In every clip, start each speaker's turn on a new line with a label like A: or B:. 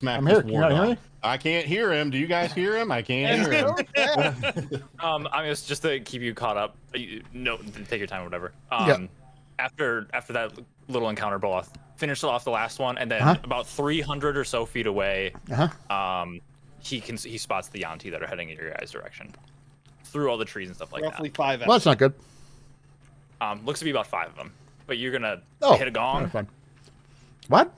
A: Smack
B: I'm
A: this
B: here. Can you not hear
A: dog.
B: me?
A: I can't hear him. Do you guys hear him? I can't hear him.
C: I mean, it's just to keep you caught up. No, take your time, or whatever.
B: Yeah.
C: After that little encounter, Boloth finished off the last one, and then about 300 or so feet away, he spots the Yanti that are heading in your guys' direction through all the trees and stuff like
D: Roughly
C: that.
D: 5.
B: Well, that's not good.
C: Looks to be about 5 of them. But you're gonna hit a gong.
B: Fun. What?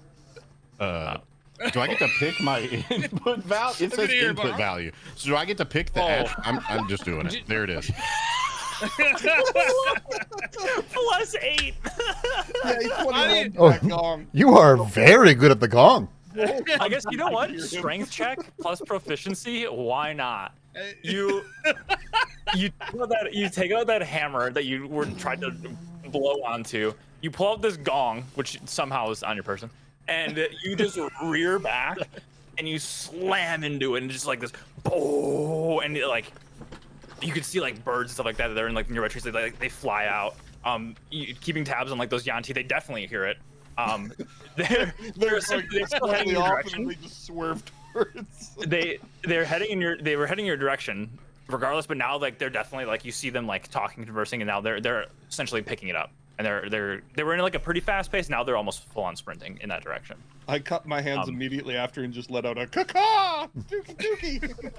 A: Do I get to pick my input value? It says input value. So do I get to pick the ash? I'm just doing it. There it is.
C: +8.
D: Yeah,
B: oh, you are very good at the gong.
C: I guess, you know what? Strength check plus proficiency. Why not? You take out that hammer that you were trying to blow onto. You pull out this gong, which somehow is on your person, and you just rear back and you slam into it, and just like this, boom, and like you can see like birds and stuff like that. They're in like nearby trees. They fly out. Keeping tabs on like those Yanti, they definitely hear it. They're still heading in your direction.
D: They just swerved towards.
C: They were heading in your direction regardless, but now like they're definitely like, you see them like talking, conversing, and now they're essentially picking it up. And they were in like a pretty fast pace. Now they're almost full on sprinting in that direction.
D: I cut my hands immediately after and just let out a caw, dookie dookie.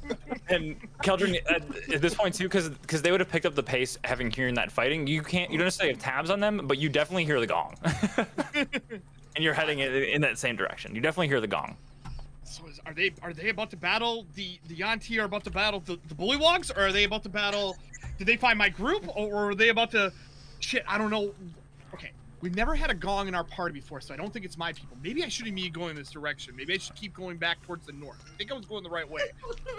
C: And Keldrin, at this point too, because they would have picked up the pace hearing that fighting. You don't necessarily have tabs on them, but you definitely hear the gong. And you're heading in that same direction. You definitely hear the gong.
E: So are they about to battle the Yanti? Are about to battle the Bullywogs, or are they about to battle? Did they find my group, or are they about to? Shit, I don't know. Okay, we've never had a gong in our party before, so I don't think it's my people. Maybe I shouldn't be going this direction. Maybe I should keep going back towards the north. I think I was going the right way,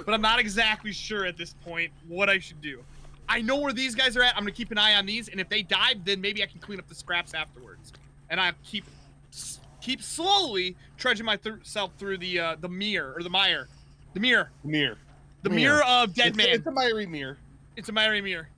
E: but I'm not exactly sure at this point what I should do. I know where these guys are at. I'm gonna keep an eye on these, and if they die, then maybe I can clean up the scraps afterwards. And I keep slowly trudging myself through the mere or the mire, the mirror of dead man.
D: It's a miry mirror.
E: It's a miry mirror.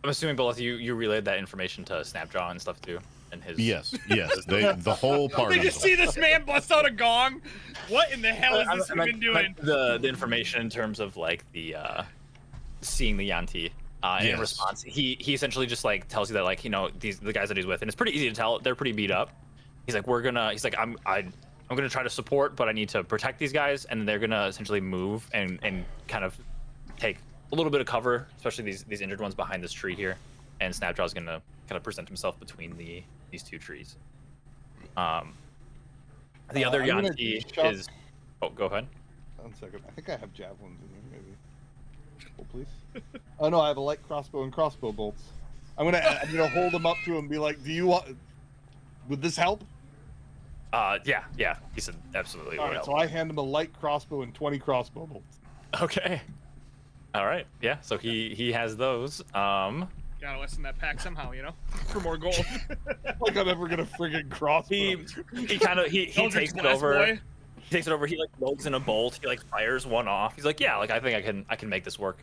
C: I'm assuming both of you relayed that information to Snapjaw and stuff too, and his.
A: Yes. The whole party.
E: Did you see this man bust out a gong? What in the hell is this been doing?
C: The information in terms of like the seeing the Yanti. In response, he essentially just like tells you that, like, you know, the guys that he's with, and it's pretty easy to tell they're pretty beat up. He's like, I'm gonna try to support, but I need to protect these guys, and they're gonna essentially move and kind of take a little bit of cover, especially these injured ones behind this tree here. And Snapjaw's gonna kind of present himself between these two trees. The other Yanti is. Oh, go ahead.
D: 1 second. I think I have javelins in here, maybe. Oh, please. Oh no, I have a light crossbow and crossbow bolts. I'm gonna hold them up to him and be like, "Do you want? Would this help?"
C: Yeah. He said absolutely.
D: All right, so I hand him a light crossbow and 20 crossbow bolts.
C: Okay. All right. Yeah. So he has those.
E: Gotta lessen that pack somehow, you know, for more gold.
D: Like I'm ever gonna friggin' crossbow.
C: He takes it over. Boy. He takes it over. He like loads in a bolt. He like fires one off. He's like, yeah, like I think I can make this work.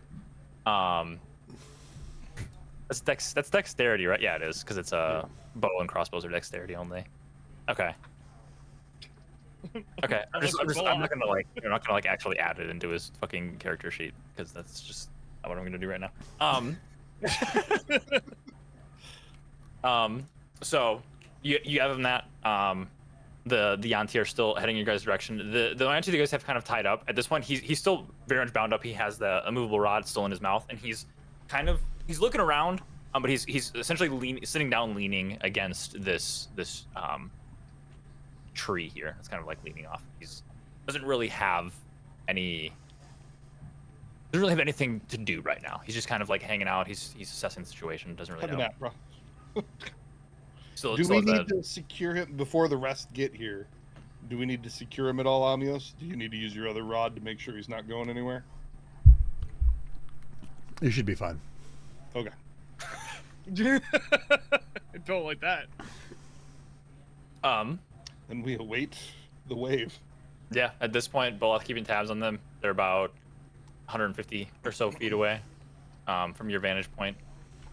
C: That's dexterity, right? Yeah, it is, because it's a bow and crossbows are dexterity only. Okay. Okay. I'm not gonna actually add it into his fucking character sheet, because that's just not what I'm gonna do right now. So you have him that. The Yanti are still heading in your guys' direction. The Yanti you guys have kind of tied up. At this point, he's still very much bound up. He has the immovable rod still in his mouth, and he's looking around, but he's essentially sitting down, leaning against this tree here. It's kind of like leaning off. Doesn't really have anything to do right now. He's just kind of like hanging out. He's assessing the situation. Doesn't really know.
D: Bro. Do we need to secure him before the rest get here? Do we need to secure him at all, Amios? Do you need to use your other rod to make sure he's not going anywhere?
B: You should be fine.
D: Okay.
E: Don't like that.
D: And we await the wave.
C: Yeah, at this point, Boloth keeping tabs on them. They're about 150 or so feet away from your vantage point.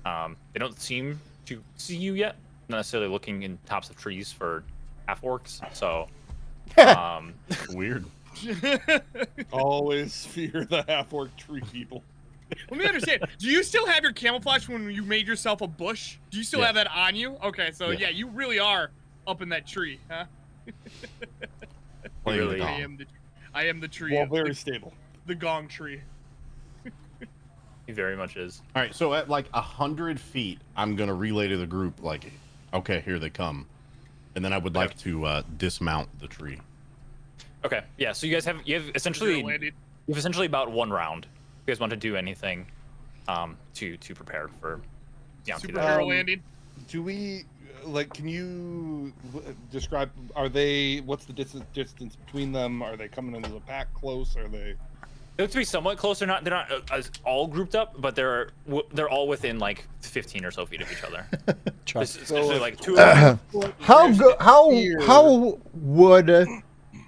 C: They don't seem to see you yet. Not necessarily looking in tops of trees for half orcs, so
A: Weird.
D: Always fear the half-orc tree people.
E: Let me understand. Do you still have your camouflage when you made yourself a bush? Do you still have that on you? Okay, so yeah, you really are up in that tree, huh?
A: Really?
E: I am the tree.
D: Well, very stable.
E: The gong tree.
C: He very much is.
A: All right, so at like 100 feet, I'm gonna relay to the group like, okay, here they come, and then I would like to dismount the tree.
C: Okay, yeah. So you have essentially about 1 round. If you guys want to do anything, to prepare for
E: Superhero landing.
D: Do we like? Can you describe? Are they? What's the distance between them? Are they coming into the pack close? Are they?
C: They look to be somewhat close. They're not as all grouped up, but they're all within like 15 or so feet of each other. Essentially, like 2.
B: How would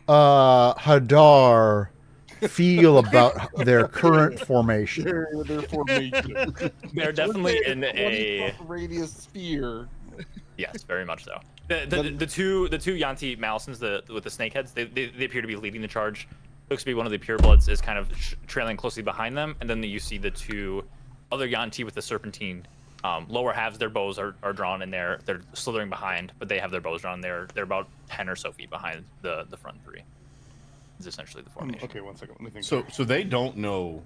B: Hadar feel about their current formation?
D: Their formation.
C: They're definitely in a
D: radius sphere.
C: Yes, very much so. The two Yanti Malisons, with the snake heads, they appear to be leading the charge. Looks to be one of the purebloods is kind of trailing closely behind them, and then you see the 2 other Yanti with the serpentine. Lower halves, their bows are drawn, and they're slithering behind, but they have their bows drawn. They're about 10 or so feet behind the front 3. Is essentially the formation.
D: Okay, 1 second. Let me think.
A: So they don't know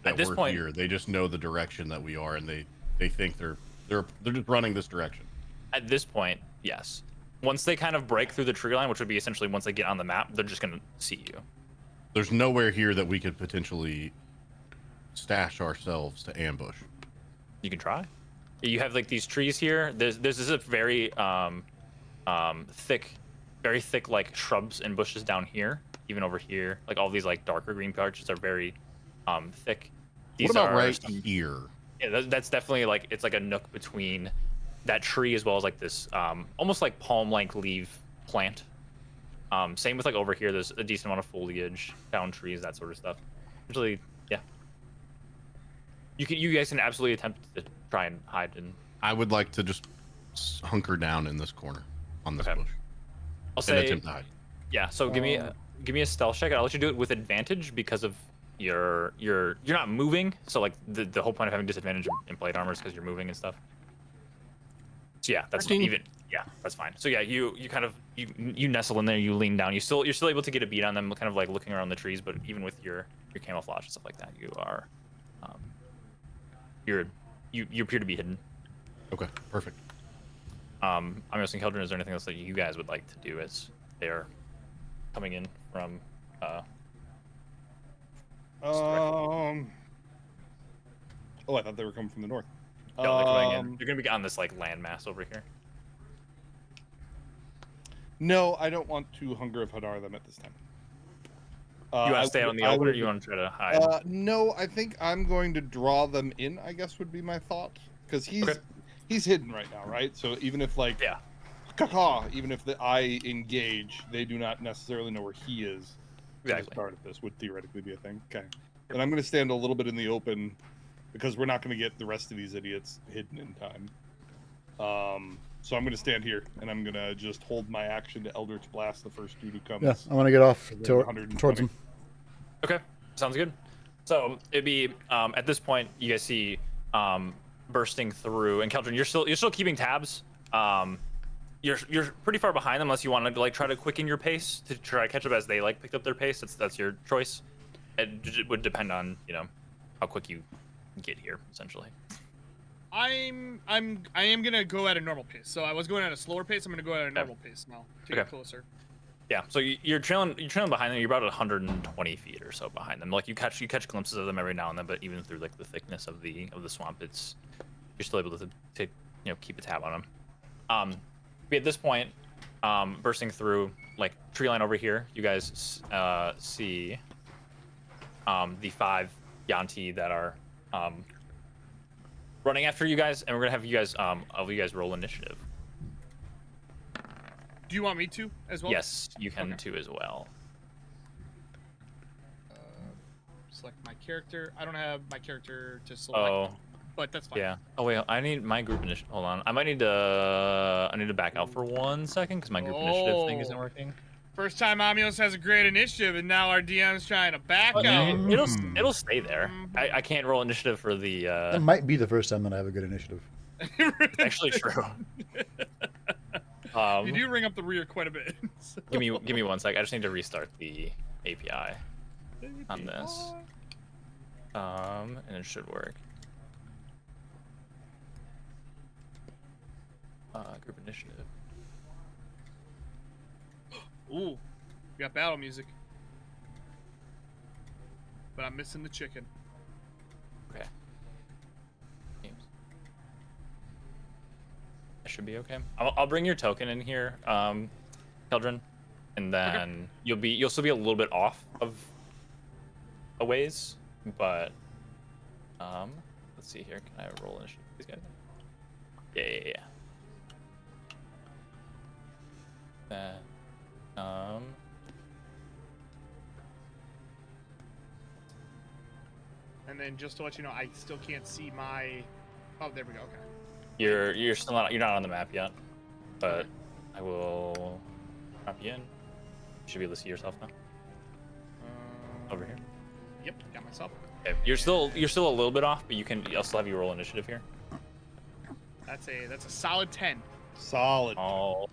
A: that
C: At this
A: we're
C: point,
A: here. They just know the direction that we are, and they think they're just running this direction.
C: At this point, yes. Once they kind of break through the tree line, which would be essentially once they get on the map, they're just gonna see you.
A: There's nowhere here that we could potentially stash ourselves to ambush.
C: You can try. You have like these trees here. There's this very thick like shrubs and bushes down here. Even over here, like all these like darker green branches are very thick. These
A: what about
C: are
A: right here?
C: Yeah, that's definitely like it's like a nook between that tree as well as like this almost like palm-length leaf plant. Same with like over here. There's a decent amount of foliage, down trees, that sort of stuff. Usually, yeah. You guys can absolutely attempt to try and hide in.
A: I would like to just hunker down in this corner on this bush.
C: I'll say
A: attempt to hide.
C: Yeah. So give me a stealth check. I'll let you do it with advantage because of you're not moving. So like the whole point of having disadvantage in plate armor is because you're moving and stuff. So yeah, that's even. Yeah, that's fine. So yeah, you kind of you nestle in there, you lean down. You're still able to get a beat on them, kind of like looking around the trees. But even with your camouflage and stuff like that, you are you appear to be hidden.
A: Okay, perfect.
C: I'm asking Keldrin, is there anything else that you guys would like to do as they're coming in from
D: Oh, I thought they were coming from the north.
C: no, they're coming in. You're gonna be on this like landmass over here.
D: No, I don't want to Hunger of Hadar them at this time.
C: You want to stay out in the open, or you want to try to hide?
D: No, I think I'm going to draw them in, I guess would be my thought. Because he's hidden right now, right? So even if like even if I engage, they do not necessarily know where he is.
C: Exactly.
D: The start of this would theoretically be a thing. Okay. And I'm going to stand a little bit in the open because we're not going to get the rest of these idiots hidden in time. So I'm going to stand here and I'm going to just hold my action to Eldritch Blast the first dude who comes.
B: Yeah, I want to get off towards him.
C: Okay, sounds good. So it'd be at this point you guys see bursting through, and Keldrin, you're still keeping tabs. You're pretty far behind them unless you want to like try to quicken your pace to try to catch up as they like picked up their pace. That's your choice. It would depend on how quick you get here essentially.
E: I am gonna go at a normal pace. So I was going at a slower pace. I'm gonna go at a normal pace now to get closer.
C: Yeah. So you're trailing behind them. You're about 120 feet or so behind them. Like you catch glimpses of them every now and then, but even through like the thickness of the swamp, you're still able to keep a tab on them. At this point, bursting through like tree line over here, you guys see the 5 Yanti that are running after you guys, and we're gonna have you guys roll initiative.
E: Do you want me to as well?
C: Yes, you can too as well.
E: Select my character. I don't have my character to select, but that's fine.
C: Yeah. Oh wait, I need my group initiative. Hold on, I need to back out for 1 second because my group initiative thing isn't working.
E: First time Amios has a great initiative, and now our DM's trying to back out.
C: It'll stay there. I can't roll initiative for the.
B: That might be the first time that I have a good initiative.
C: It's actually true.
E: You do ring up the rear quite a bit. So.
C: Give me 1 sec. I just need to restart the API on this. And it should work. Group initiative.
E: Ooh, we got battle music. But I'm missing the chicken.
C: Okay. Games. That should be okay. I'll bring your token in here, Keldrin, and then you'll still be a little bit off of a ways, but let's see here. Can I roll initiative? These guys. Yeah. That.
E: And then just to let you know, I still can't see my. Oh, there we go. Okay.
C: You're still not on the map yet, but I will drop you in. You should be able to see yourself now. Over here.
E: Yep, got myself.
C: Okay. You're still a little bit off, but I'll still have you roll initiative here.
E: That's a solid 10.
D: Solid.
C: All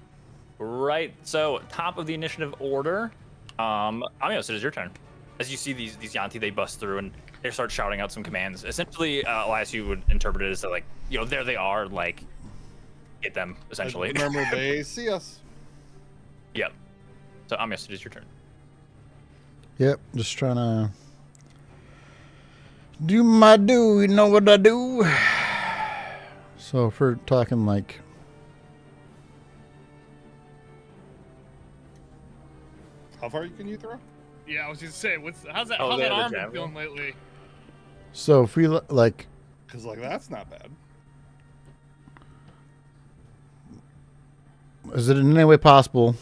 C: right. So top of the initiative order. Amios, it is your turn. As you see these Yanti, they bust through and they start shouting out some commands. Essentially, Elias, you would interpret it as that, like, there they are, like, get them, essentially.
D: Remember, they see us.
C: Yep. So Amios, it is your turn.
B: Yep, just trying to do my do. You know what I do? So if we're talking like...
D: How far can you throw?
E: Yeah, I was gonna say, how's that
C: the
E: arm been
C: javelin?
E: feeling lately?
B: So if we like...
D: Because, like, that's not bad.
B: Is it in any way possible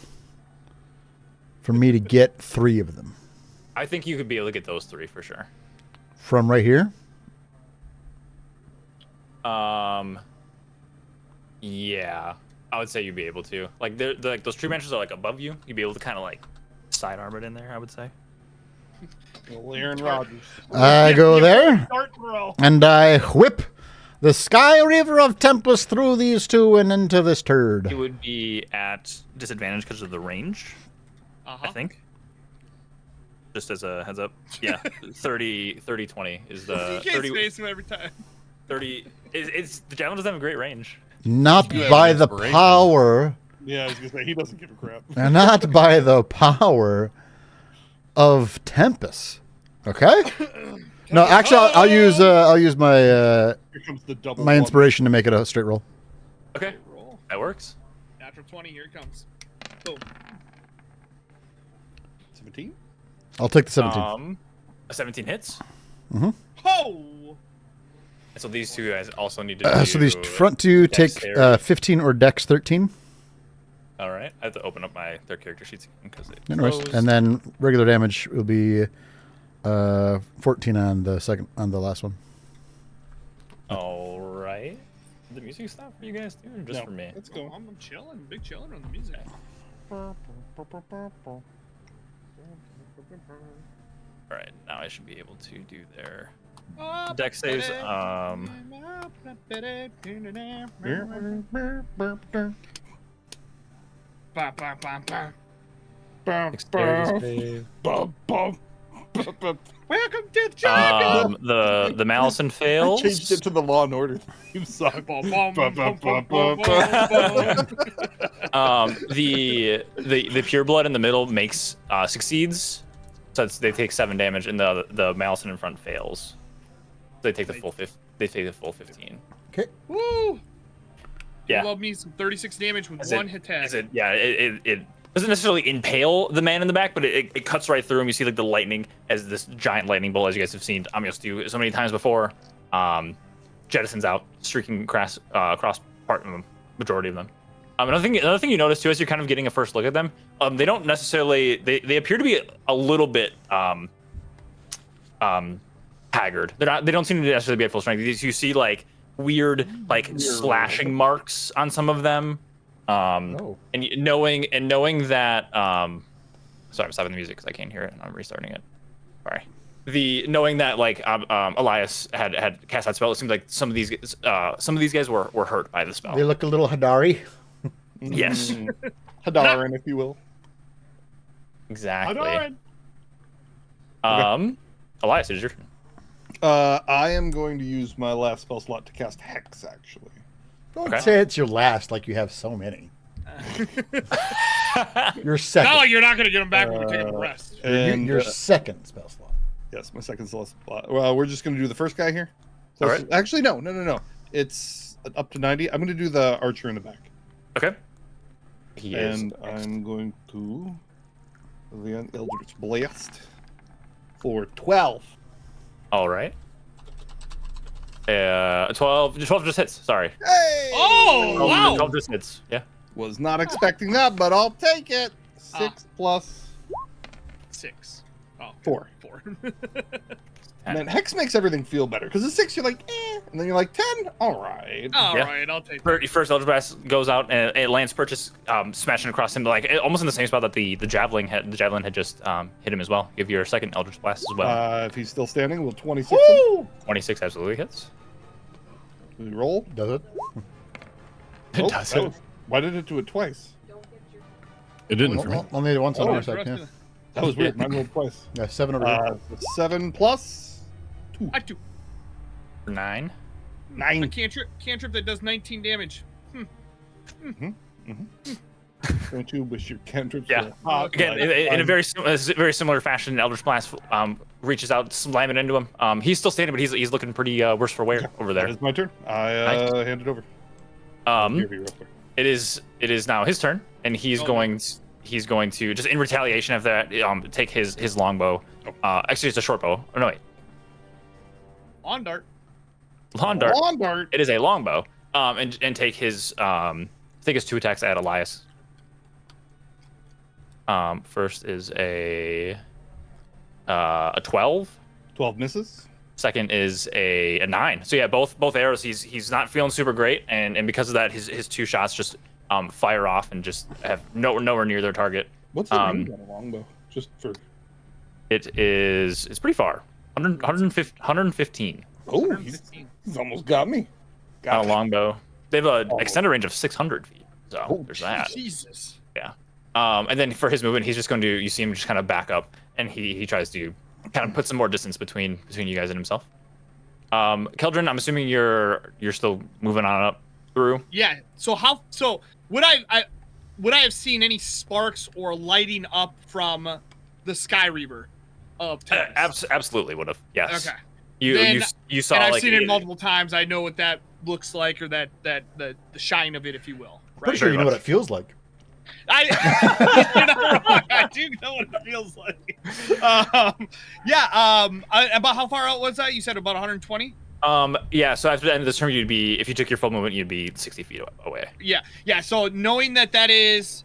B: for me to get 3 of them?
C: I think you could be able to get those 3 for sure.
B: From right here?
C: Yeah, I would say you'd be able to. Like, like those tree branches are like above you. You'd be able to kind of like sidearm it in there, I would say.
D: Well, Aaron Rodgers.
B: I go there,
E: Start throw.
B: and I whip the Sky River of Tempest through these 2 and into this turd.
C: It would be at disadvantage because of the range, I think. Just as a heads up. Yeah, 30, 20 is the...
E: You can't
C: 30,
E: space him every time.
C: 30... The javelin doesn't have a great range.
B: Not
A: You have
B: by the
A: inspiration.
B: power,
D: Yeah, I was going to say, he doesn't give a crap.
B: not by the power of Tempest. Okay? No, actually, I'll use my
D: Here comes the double
B: my
D: one.
B: inspiration to make it a straight roll.
C: Okay,
E: Roll.
C: that works.
E: Natural 20, here it comes. Boom.
D: 17?
B: I'll take the 17.
C: A 17 hits.
E: Oh!
C: And so these 2 guys also need to do...
B: So these front 2 take
C: dexterity.
B: 15 or Dex 13.
C: All right, I have to open up their character sheets again because it
B: No worries.
C: closed.
B: And then regular damage will be 14 on the last one.
C: All right. Did the music stop for you guys too, or just
D: No.
C: for me?
D: Let's go.
E: I'm chilling, big chilling on the music.
C: All right, now I should be able to do their dex saves. Dexterity save.
D: Bum, bum, bum, bum.
E: Welcome to the jungle!
C: The Malison
D: I
C: fails.
D: changed it to the Law and Order theme song.
E: Bum, bum,
D: Bum,
E: bum,
D: bum,
E: bum,
D: bum,
E: bum, bum.
C: The pure blood in the middle succeeds, so they take 7 damage, and the Malison in front fails. They take the full 15.
B: Okay.
E: Woo!
C: Yeah.
E: Love me some 36 damage with
C: Is
E: one
C: it-
E: hit tag.
C: Is it? Yeah. It doesn't necessarily impale the man in the back, but it cuts right through him. You see like the lightning as this giant lightning bolt, as you guys have seen Amios do so many times before, jettisons out, streaking across part of them, majority of them. Another thing you notice too, as you're kind of getting a first look at them, they don't necessarily they appear to be a little bit haggard. They don't seem to necessarily be at full strength. You see like weird slashing marks on some of them. And knowing that Sorry, I'm stopping the music because I can't hear it, and I'm restarting it. Sorry. Knowing that like Elias had cast that spell, it seems like some of these guys were hurt by the spell.
B: They look a little Hadari.
C: Yes.
D: Hadarin, if you will.
C: Exactly.
D: Hadarin.
C: Elias, it is your turn.
D: I am going to use my last spell slot to cast Hex, actually.
B: Don't say it's your last, like you have so many. Your second.
E: No, you're not going to get them back when we take them to rest.
D: And
B: your second spell slot.
D: Yes, my second spell slot. Well, we're just going to do the first guy here. So
C: All right.
D: Actually, no. It's up to 90. I'm going to do the archer in the back.
C: Okay.
D: I'm going to the Eldritch Blast for 12.
C: All right. 12 just hits. Sorry.
D: Hey!
E: Oh, wow.
C: 12 just hits. Yeah.
D: Was not expecting that, but I'll take it. 6 plus
E: 6. Oh,
D: 4.
E: 4.
D: And then Hex makes everything feel better. Because at 6, you're like, eh. And then you're like, 10? All right.
E: All
C: Yeah.
E: right, I'll take that.
C: First Eldritch Blast goes out and it lands purchase, smashing across him, like almost in the same spot that the javelin had just hit him as well. Give your second Eldritch Blast as well.
D: If he's still standing, will 26
B: Woo!
C: 26 absolutely hits.
D: Does he roll?
B: Does it?
C: It does
D: that
C: it.
D: was- why did it do it twice?
A: It didn't for me.
B: Only once on
D: Oh,
B: our side. Yeah.
D: That was weird. Mine rolled twice.
B: Yeah, 7 over here.
D: 7 plus 2.
E: I do.
C: 9.
E: A
D: 9.
E: cantrip that does 19 damage.
D: 22 with your cantrips.
C: Yeah. Again, in a very similar fashion, Eldritch Blast reaches out, slamming into him. He's still standing, but he's looking pretty worse for wear over there.
D: It's my turn. I hand it over. Here, real quick.
C: It is now his turn, and he's going to just in retaliation of that take his longbow. Actually, it's a short bow. Oh no, wait,
E: On dart.
C: lawn dart.
D: Lawn dart.
C: It is a longbow. And take his 2 attacks at Elias. First is a 12.
D: 12 misses.
C: Second is a 9. So yeah, both arrows. He's not feeling super great, and because of that, his 2 shots just fire off and just have nowhere near their target.
D: What's the range on a longbow? Just for.
C: It's pretty far. 115
D: Oh, he's almost got me.
C: on a longbow. They have an extended range of 600 feet. So there's that.
E: Jesus.
C: Yeah. And then for his movement, he's just going to, you see him just kind of back up, and he tries to kind of put some more distance between you guys and himself. Keldrin, I'm assuming you're still moving on up through.
E: Yeah. So would I have seen any sparks or lighting up from the Sky Reaver of Tempest?
C: Absolutely would have. Yes.
E: Okay.
C: You saw.
E: And I've
C: like,
E: seen it multiple times. I know what that looks like, or that the shine of it, if you will.
B: Pretty sure you know what it feels like.
E: You're not wrong. I do know what it feels like. About how far out was that? You said about 120?
C: Yeah, so after the end of this turn, if you took your full movement, you'd be 60 feet away.
E: Yeah. So knowing that is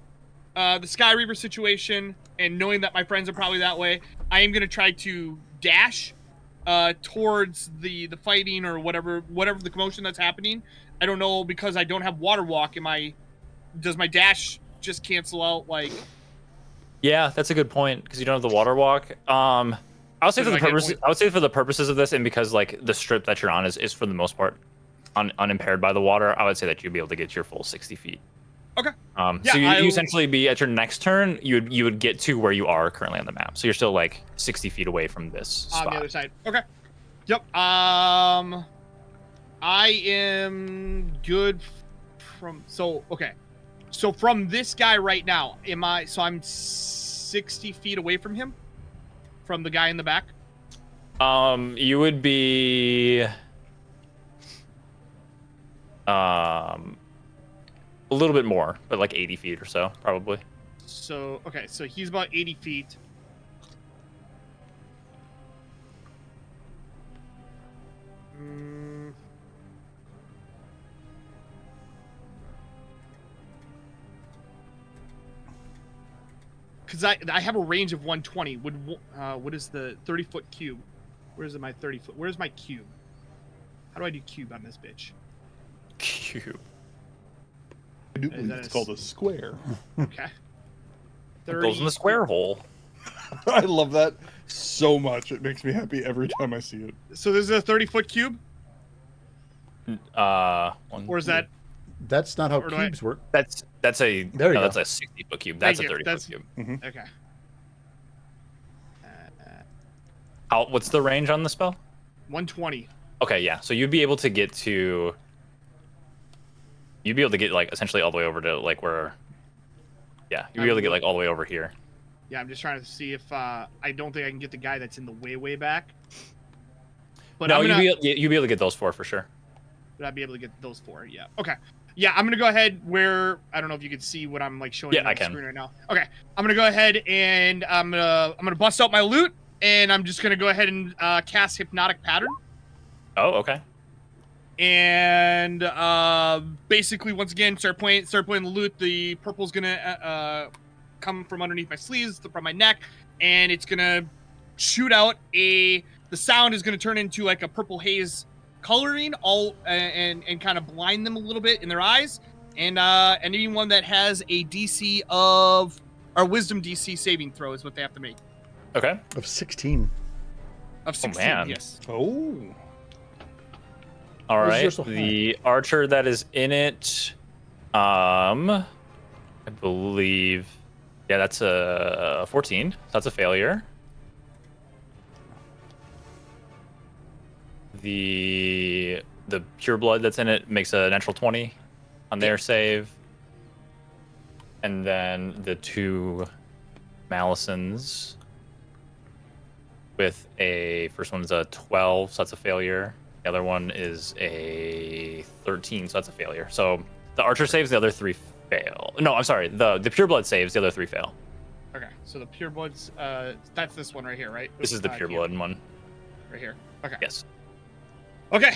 E: the Sky Reaver situation, and knowing that my friends are probably that way, I am going to try to dash towards the fighting or whatever the commotion that's happening. I don't know, because I don't have water walk. Does my dash just cancel out? Like,
C: yeah, that's a good point, because you don't have the water walk. I would say for the purposes of this, and because like the strip that you're on is for the most part unimpaired by the water, I would say that you'd be able to get your full 60 feet.
E: Okay.
C: So you essentially be at your next turn, you would get to where you are currently on the map. So you're still like 60 feet away from this spot.
E: On the other side. Okay. Yep. I am good from. So okay. So from this guy right now, I'm 60 feet away from him? From the guy in the back?
C: You would be a little bit more, but like 80 feet or so, probably.
E: So, okay, so he's about 80 feet. Because I have a range of 120. What is the 30-foot cube? Where's my 30-foot? Where's my cube? How do I do cube on this bitch?
C: Cube.
D: I do believe it's called a square.
E: Okay.
C: It goes in the square hole.
D: I love that so much. It makes me happy every time I see it.
E: So this is a 30-foot cube, or is that?
B: That's not how
E: Or do I-
B: cubes work.
C: That's a
B: There you go.
C: that's a 60-foot cube. That's a
E: Thank you.
C: 30-foot cube.
E: Okay.
C: What's the range on the spell?
E: 120.
C: Okay, yeah. So you'd be able to get like essentially all the way over to like where. Yeah, you'd be able to get like all the way over here.
E: Yeah, I'm just trying to see if I don't think I can get the guy that's in the way back. But
C: No,
E: I'm gonna,
C: you'd be able to get those for sure.
E: Would I be able to get those 4? Yeah. Okay. Yeah, I'm gonna go ahead where I don't know if you can see what I'm like showing
C: Yeah,
E: on
C: I
E: the
C: can.
E: screen right now. Okay. I'm gonna go ahead and I'm gonna bust out my loot and I'm just gonna go ahead and cast Hypnotic Pattern.
C: Oh, okay.
E: And basically once again start playing the loot. The purple's gonna come from underneath my sleeves, from my neck, and it's gonna shoot out the sound is gonna turn into like a purple haze coloring and kind of blind them a little bit in their eyes. And anyone that has a DC of or wisdom DC saving throw is what they have to make.
C: Okay.
B: Of 16.
E: Of 16,
C: man.
E: yes.
D: Oh.
C: All
B: Where's
C: right.
B: yours so high?
C: The archer that is in it, I believe, yeah, that's a 14. So that's a failure. The pure blood that's in it makes a natural 20 on their save. And then the 2 Malisons with first one's a 12, so that's a failure. The other one is a 13, so that's a failure. So the archer saves, the other 3 fail. No, I'm sorry. The pure blood saves, the other 3 fail.
E: Okay, so the pure blood's that's this one right here, right?
C: This is the pure blood one.
E: right here. Okay.
C: Yes.
E: Okay.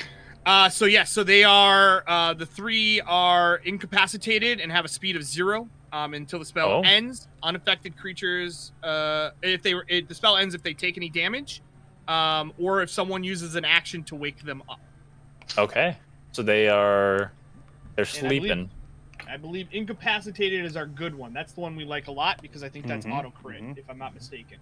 E: So they are the 3 are incapacitated and have a speed of 0 until the spell ends. Unaffected creatures, the spell ends if they take any damage, or if someone uses an action to wake them up.
C: Okay. So they're
E: And
C: sleeping.
E: I believe incapacitated is our good one. That's the one we like a lot because I think that's auto crit, if I'm not mistaken.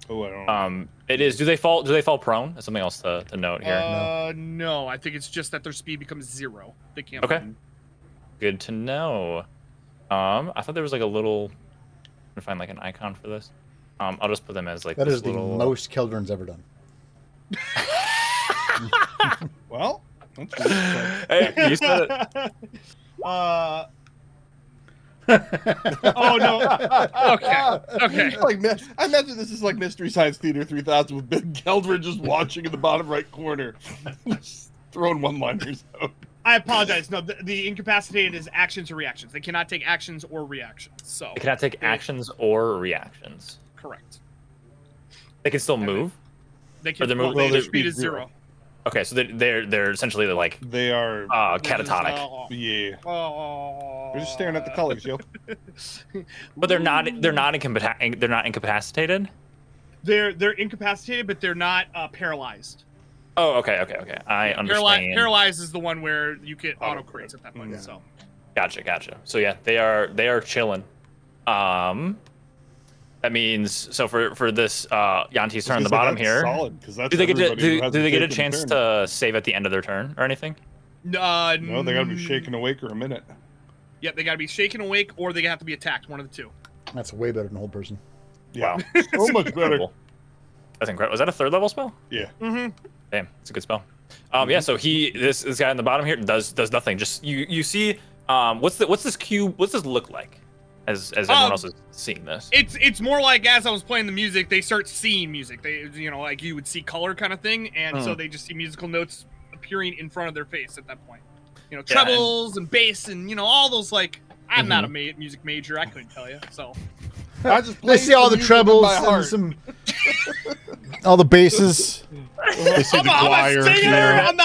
D: Oh, I don't know.
C: It is. Do they fall prone? That's something else to note here.
E: No, I think it's just that their speed becomes 0. They can't.
C: Okay.
E: move.
C: Good to know. I thought there was like a little. I'm gonna find like an icon for this. I'll just put them as like
B: That
C: this
B: is the
C: little...
B: most Keldron's ever done.
D: Well, that's really
C: Hey, you said it.
E: Oh no. Okay.
D: like, I imagine this is like Mystery Science Theater 3000 with Big Geldrin just watching in the bottom right corner, just throwing one-liners out.
E: I apologize. No, the incapacitated is actions or reactions. They cannot take actions or reactions. So
C: They cannot take actions or reactions.
E: correct.
C: They can still move.
E: They
C: Or
E: can.
C: they're moving-
E: Their
D: their
E: speed is
D: speed's 0.
E: 0.
C: Okay, so they're essentially like
D: They are,
C: catatonic,
D: yeah.
E: Oh.
D: They're just staring at the colors, yo.
C: but they're not incapacitated.
E: They're incapacitated, but they're not paralyzed.
C: Oh, okay. I understand.
E: Paralyzed is the one where you get auto crits at that point.
D: Yeah.
E: So
C: Gotcha. So yeah, they are chilling. That means for this Yanti's turn on the bottom here.
D: Solid, because that's
C: Do they get
D: everybody who
C: do they get a
D: hasn't
C: chance
D: taken a
C: to save at the end of their turn or anything?
D: turn. No, they gotta be shaken awake or a minute.
E: Yep, they got to be shaken awake, or they have to be attacked. One of the 2.
B: That's way better than Hold Person.
D: Yeah,
C: Wow.
D: so much better.
C: Incredible. That's incredible. Was that a 3rd level spell?
D: Yeah.
E: Mm-hmm.
C: Damn, it's a good spell. Yeah. So this guy on the bottom here does nothing. Just you see what's this cube? What's this look like? As everyone else is seeing this.
E: It's more like as I was playing the music, they start seeing music. They like you would see color kind of thing, and so they just see musical notes appearing in front of their face at that point. Trebles and bass and all those like. I'm not a music major. I couldn't tell you. So
D: I just
B: They see all the
D: music in
B: trebles
D: my
B: and
D: heart.
B: some, all the basses.
A: They see
E: I'm
A: the
E: a
A: choir.
E: singer.
A: there.
E: I'm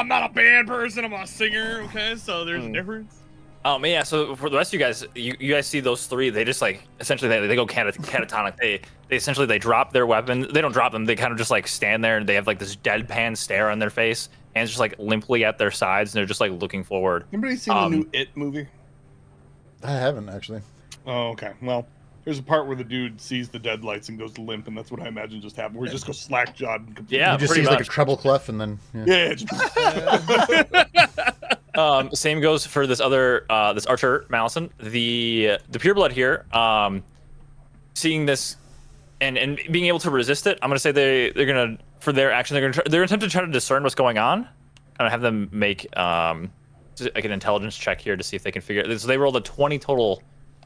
E: not a band person. I'm a singer. Okay, so there's a difference.
C: Yeah. So for the rest of you guys, you guys see those 3. They just like essentially they go catatonic. They essentially drop their weapon. They don't drop them. They kind of just like stand there and they have like this deadpan stare on their face, and just like limply at their sides, and they're just like looking forward.
D: Anybody seen the new It movie?
B: I haven't actually.
D: Oh, okay. Well, There's a part where the dude sees the deadlights and goes limp, and that's what I imagine just happened. Where he just goes slack-jawed. And
C: Yeah,
B: you just
C: pretty
B: sees like a
C: much.
B: treble clef, and then
C: Same goes for this other this archer Malison. The pureblood here, seeing this and being able to resist it. I'm gonna say they're gonna, for their action, they're gonna attempt to try to discern what's going on. And have them make like an intelligence check here to see if they can figure it. So they rolled a 20 total,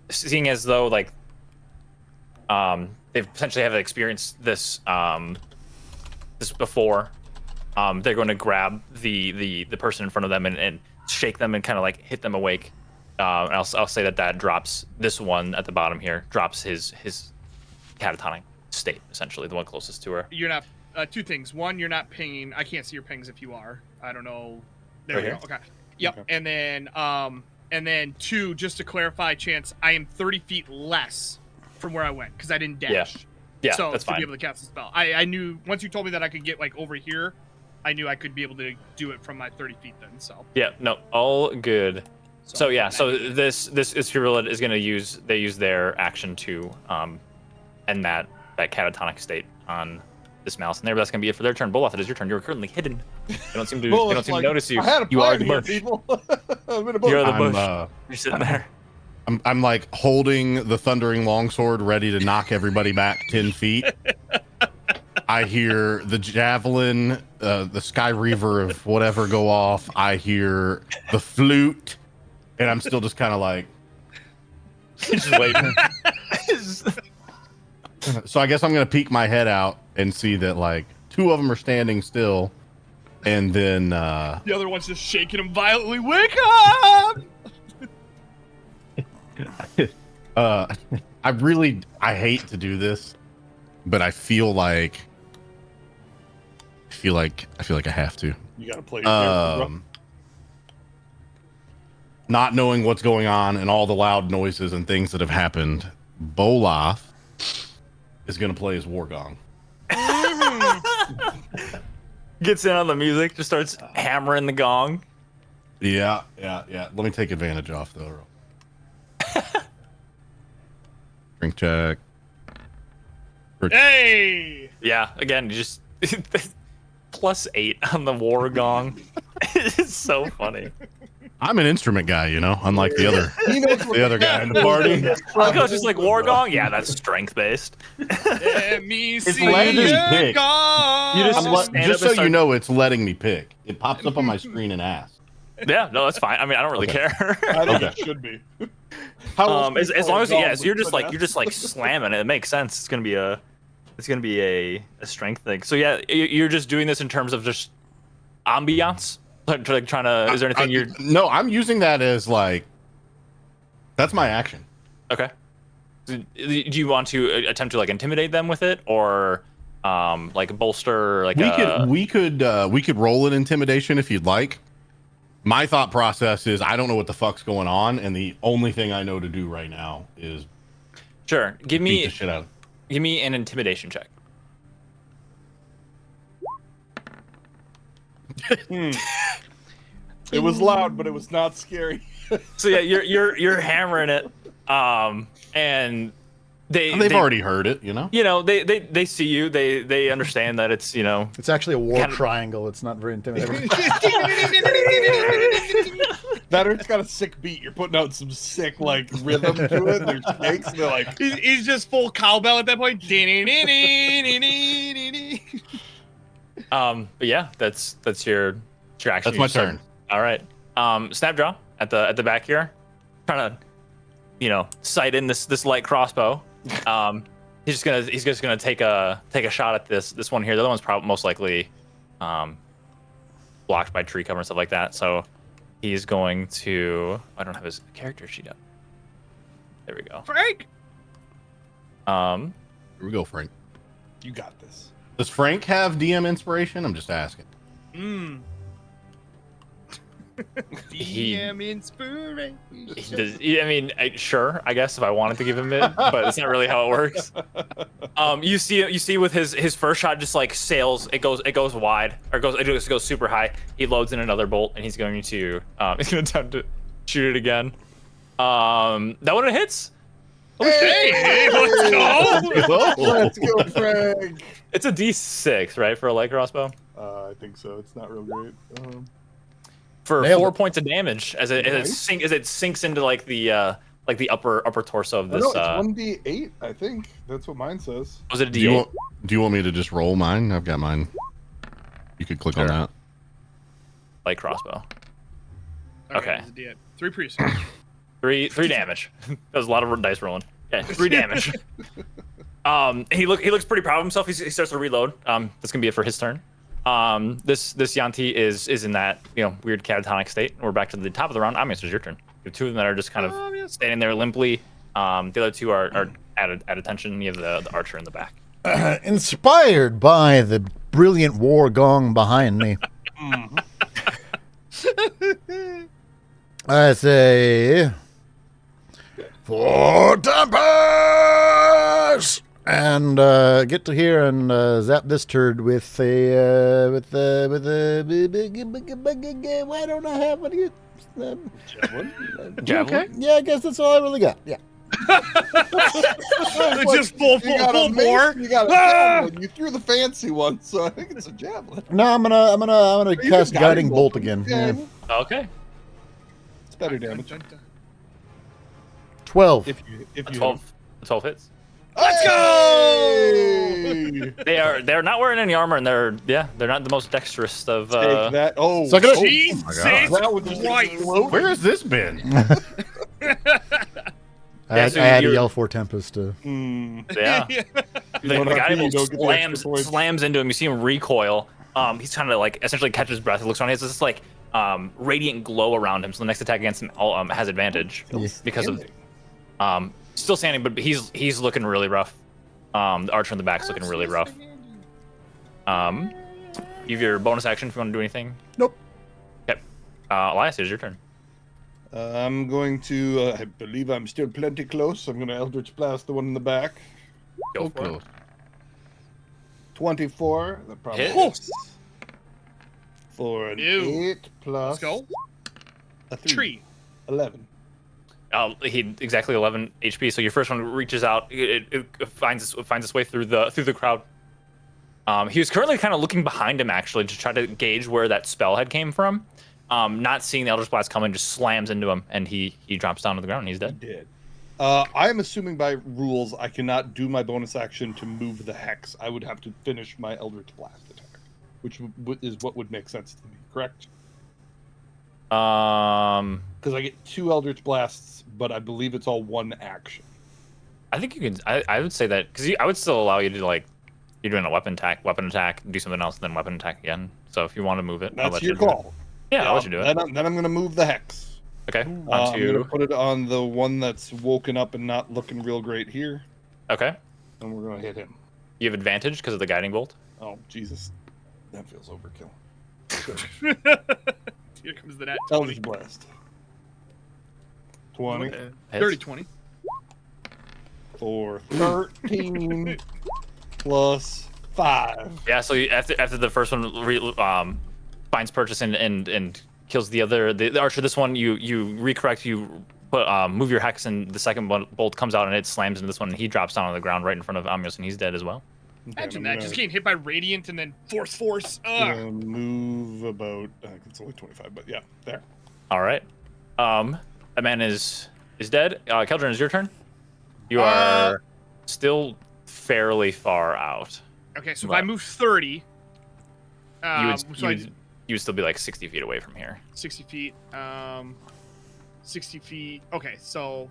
C: seeing as though like they potentially have experienced this this before. They're going to grab the person in front of them and shake them and kind of like hit them awake. And I'll say that drops this one at the bottom here, drops his catatonic state, essentially the one closest to her.
E: You're not. Two things. One, you're not pinging. I can't see your pings if you are. I don't know. There
C: Right
E: you
C: here?
E: go. Okay. Yep.
D: Okay.
E: And then two, just to clarify, Chance, I am 30 feet less from where I went because I didn't dash.
C: Yeah,
E: so
C: that's
E: to
C: fine.
E: be able to cast the spell, I knew once you told me that I could get like over here, I knew I could be able to do it from my 30 feet then. So.
C: Yeah. No. All good. So this pureblood is going to use their action to end that catatonic state on this mouse, and that's gonna be it for their turn. Bolaf, it is your turn. You're currently hidden. They don't seem to notice you.
D: I had a
C: You are
D: plan
C: the
D: here,
C: bush.
D: people. I'm in a bush.
C: You're the
A: I'm,
C: bush. You're sitting there.
A: I'm like holding the thundering longsword, ready to knock everybody back 10 feet. I hear the javelin, the Sky Reaver of whatever go off. I hear the flute, and I'm still just kind of like,
C: Just waiting.
A: so I guess I'm gonna peek my head out and see that like 2 of them are standing still, and then
E: The other one's just shaking him violently. Wake up!
A: I hate to do this, but I feel like I have to.
D: You gotta play your character, bro.
A: Not knowing what's going on and all the loud noises and things that have happened, Bolaf is gonna play his war gong.
C: Gets in on the music, just starts hammering the gong.
A: Yeah. Let me take advantage off though. Drink check.
E: Hey!
C: Yeah, again, you just +8 on the war gong. It's so funny.
A: I'm an instrument guy, unlike the other
D: He knows what
A: guy in the party.
C: I was just like war gong. Yeah, that's strength based.
E: Let me see
A: letting me
E: your
A: pick.
E: gong.
C: You just-
A: I'm
C: stand up
A: just
C: and
A: so
C: start-
A: you know, it's letting me pick. It pops up on my screen and asks.
C: Yeah, no, that's fine. I mean, I don't really
A: Okay.
C: care.
D: I think
A: Okay.
D: it should be. How else
C: As
D: do you
C: long as
D: play
C: yeah,
D: golf
C: so you're
D: with
C: just like
D: finesse?
C: slamming it. It makes sense. It's gonna be a strength thing. So yeah, you're just doing this in terms of just ambiance. Like trying to. Is there anything you're?
A: No, I'm using that as like. That's my action.
C: Okay. Do you want to attempt to like intimidate them with it, or like bolster like
A: We could roll an intimidation if you'd like. My thought process is I don't know what the fuck's going on, and the only thing I know to do right now is
C: Sure. Give
A: beat the
C: me
A: shit out.
C: give me an intimidation check.
D: It was loud, but it was not scary.
C: So yeah, you're hammering it, and
A: They've already heard it,
C: they see you, they understand that it's
B: it's actually a war
C: Kind of-
B: triangle. It's not very intimidating.
D: That or it's got a sick beat. You're putting out some sick rhythm to it. There's snakes. And they're like,
E: He's just full cowbell at that point.
C: But yeah, that's your action.
A: That's my
C: You start-
A: turn.
C: All right. Snapdraw at the back here, trying to sight in this light crossbow. He's just gonna take a shot at this one here. The other one's probably most likely blocked by tree cover and stuff like that. So he's going to. I don't have his character sheet up. There we go.
E: Frank!
A: Here we go, Frank.
D: you got this.
A: Does Frank have DM inspiration? I'm just asking.
C: He-
E: DM inspiration.
C: He does, I mean, sure, I guess if I wanted to give him it, but it's not really how it works. You see with his first shot just like sails, it goes wide, or it just goes super high. He loads in another bolt, and he's going to attempt to shoot it again. That one hits.
E: Hey, let's go.
D: Let's go, Frank.
C: It's a D6, right, for a light crossbow?
D: I think so. It's not real great.
C: For
B: Nailed
C: 4
B: it.
C: points of damage as it
D: Nice.
C: as it sinks into like the upper torso of
D: Oh,
C: this.
D: no, it's 1d8. I think that's what mine says.
C: Was it a
A: Do you
C: D8?
A: want me to just roll mine? I've got mine. You could click on
C: Sure.
A: that.
C: Light crossbow. Okay.
E: this is the 3 priests.
C: Three damage. That was a lot of dice rolling. Okay, 3 damage. He looks pretty proud of himself. He starts to reload. That's gonna be it for his turn. This Yanti is in that weird catatonic state. We're back to the top of the round. It's your turn. You have 2 of them that are just kind of standing there limply. The other 2 are at attention. You have the archer in the back.
B: Inspired by the brilliant war gong behind me, I say, for Tempest, and get to here and zap this turd with a why don't I have any?
C: Javelin?
B: Okay. Yeah, I guess that's all I really got. Yeah.
E: Just full bore.
D: You got a javelin. You threw the fancy one, so I think it's a javelin.
B: No, I'm gonna
D: You
B: cast
D: got
B: guiding
D: it,
B: bolt again.
D: Yeah.
B: Yeah.
C: Okay.
D: It's better damage.
B: 12.
D: If you
C: 12 hits.
E: Let's
D: Hey!
C: They're not wearing any armor, and they're not the most dexterous of.
D: Take that. Oh,
B: Suck it up.
E: Jesus
D: that would just
E: Christ.
D: explode.
A: Where has this been?
B: I had
C: so
B: to
C: you're-
B: yell for Tempest to.
C: Yeah. The
D: don't have
C: guy
D: to, you don't get the extra points.
C: slams into him. You see him recoil. He's trying to like essentially catch his breath. He looks around. He has this like radiant glow around him. So the next attack against him has advantage because of still standing, but he's looking really rough. The archer in the back's looking really rough. You have your bonus action if you want to do anything.
B: Nope.
C: Okay. Elias, it's your turn.
D: I'm going to. I believe I'm still plenty close. I'm going to Eldritch Blast the one in the back.
C: Go for it.
D: 24. That probably
C: Hit.
D: hits. For an
E: Ew.
D: 8 plus.
E: Let's go.
D: A 3.
E: Tree.
D: 11.
C: He exactly 11 HP. So your first one reaches out. It finds its way through the crowd. He was currently kind of looking behind him actually to try to gauge where that spell had came from. Not seeing the Eldritch Blast coming, just slams into him, and he drops down to the ground. And he's dead.
D: Dead. I'm assuming by rules I cannot do my bonus action to move the hex. I would have to finish my Eldritch Blast attack, which is what would make sense to me. Correct? Because I get 2 Eldritch Blasts, but I believe it's all one action.
C: I think you can. I would say that because I would still allow you to like you're doing a weapon attack, do something else, then weapon attack again. So if you want to move it, I'll
D: That's
C: let
D: your
C: you do it.
D: call.
C: Yeah, I'll let you do it.
D: Then I'm going to move the hex.
C: Okay.
D: I'm going to
C: Onto.
D: put it on the one that's woken up and not looking real great here,
C: Okay.
D: and we're going to hit him.
C: You have advantage because of the guiding bolt.
D: Oh, Jesus. That feels overkill.
E: Here comes the net. 20.
D: Eldritch Blast. 20
C: Hits.
E: 30, 20.
D: for 13 plus 5.
C: Yeah. So after the first one finds purchase and kills the archer. This one you recorrect. You put move your hex, and the second bolt comes out and it slams into this one, and he drops down on the ground right in front of Amios, and he's dead as well.
E: Imagine that. Just getting hit by Radiant and then Force.
D: Gonna move about. I think it's only 25, but yeah, there.
C: All right. That man is dead. Keldrin, is your turn. You are still fairly far out.
E: Okay, so if
C: What?
E: I move 30,
C: You
E: so I-
C: would still be like 60 feet away from here.
E: 60 feet. 60 feet. Okay, so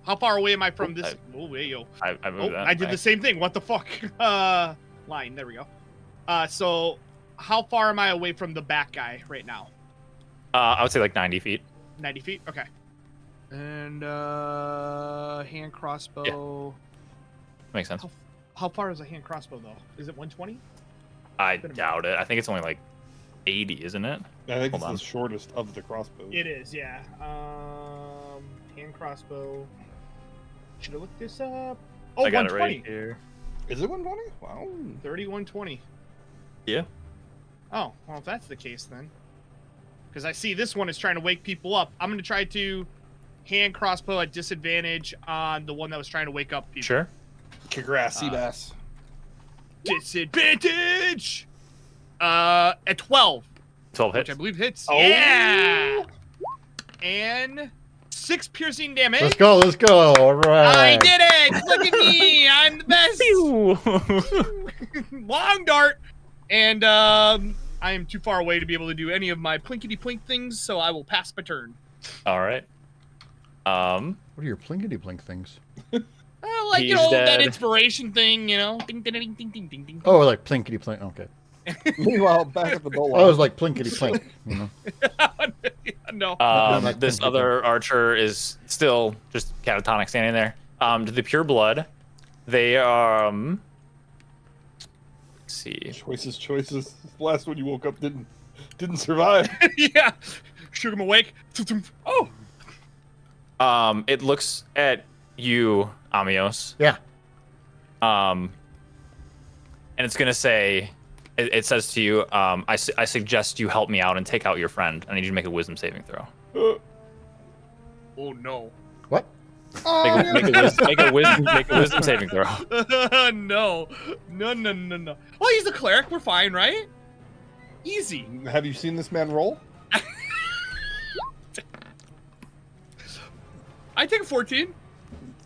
E: how far away am I from this? Oh, wait, yo.
C: I moved that
E: I did
C: back.
E: the same thing. What the fuck? Line. There we go. So how far am I away from the back guy right now?
C: I would say like 90 feet.
E: 90 feet? Okay. And hand crossbow.
C: Makes sense.
E: How far is a hand crossbow though? Is it 120?
C: I doubt it. I think it's only like 80, isn't it?
D: I think
C: Hold
D: it's
C: on.
D: the shortest of the crossbows.
E: It is, yeah. Hand crossbow. Should have looked this up. Oh,
C: I got it
E: 120.
C: right here.
D: Is it 120? Wow.
E: 3120.
C: Yeah.
E: Oh, well, if that's the case then. Because I see this one is trying to wake people up. I'm going to try to hand crossbow at disadvantage on the one that was trying to wake up people.
C: Sure.
D: Congrats, Seabass.
E: Disadvantage. At 12.
C: 12
E: Which
C: hits.
E: I believe hits.
D: Oh.
E: Yeah. And 6 piercing damage.
B: Let's go. Let's go. All right.
E: I did it! Look at me! I'm the best! Long dart! And I am too far away to be able to do any of my plinkety-plink things, so I will pass my turn.
C: All right.
B: What are your plinkety plink things?
E: Like,
C: He's
E: you know, that
C: dead.
E: inspiration thing, you know? Ding, ding, ding, ding, ding, ding, ding.
B: Oh, like plinkety plink. Okay.
D: Meanwhile, back at the bowl.
B: I was like plinkety plink. You know.
E: No.
B: like
C: This
B: thinking.
C: other archer is still just catatonic standing there. To the pure blood, they are. Let's see.
D: Choices. The last one you woke up didn't survive.
E: Yeah. Shook him awake. Oh!
C: It looks at you, Amios.
B: Yeah.
C: And it's gonna say, it says to you, I suggest you help me out and take out your friend. I need you to make a wisdom saving throw.
E: Oh, no.
B: What?
C: Make a wisdom saving throw.
E: No. No. Well, he's a cleric. We're fine, right? Easy.
D: Have you seen this man roll?
E: I take a 14.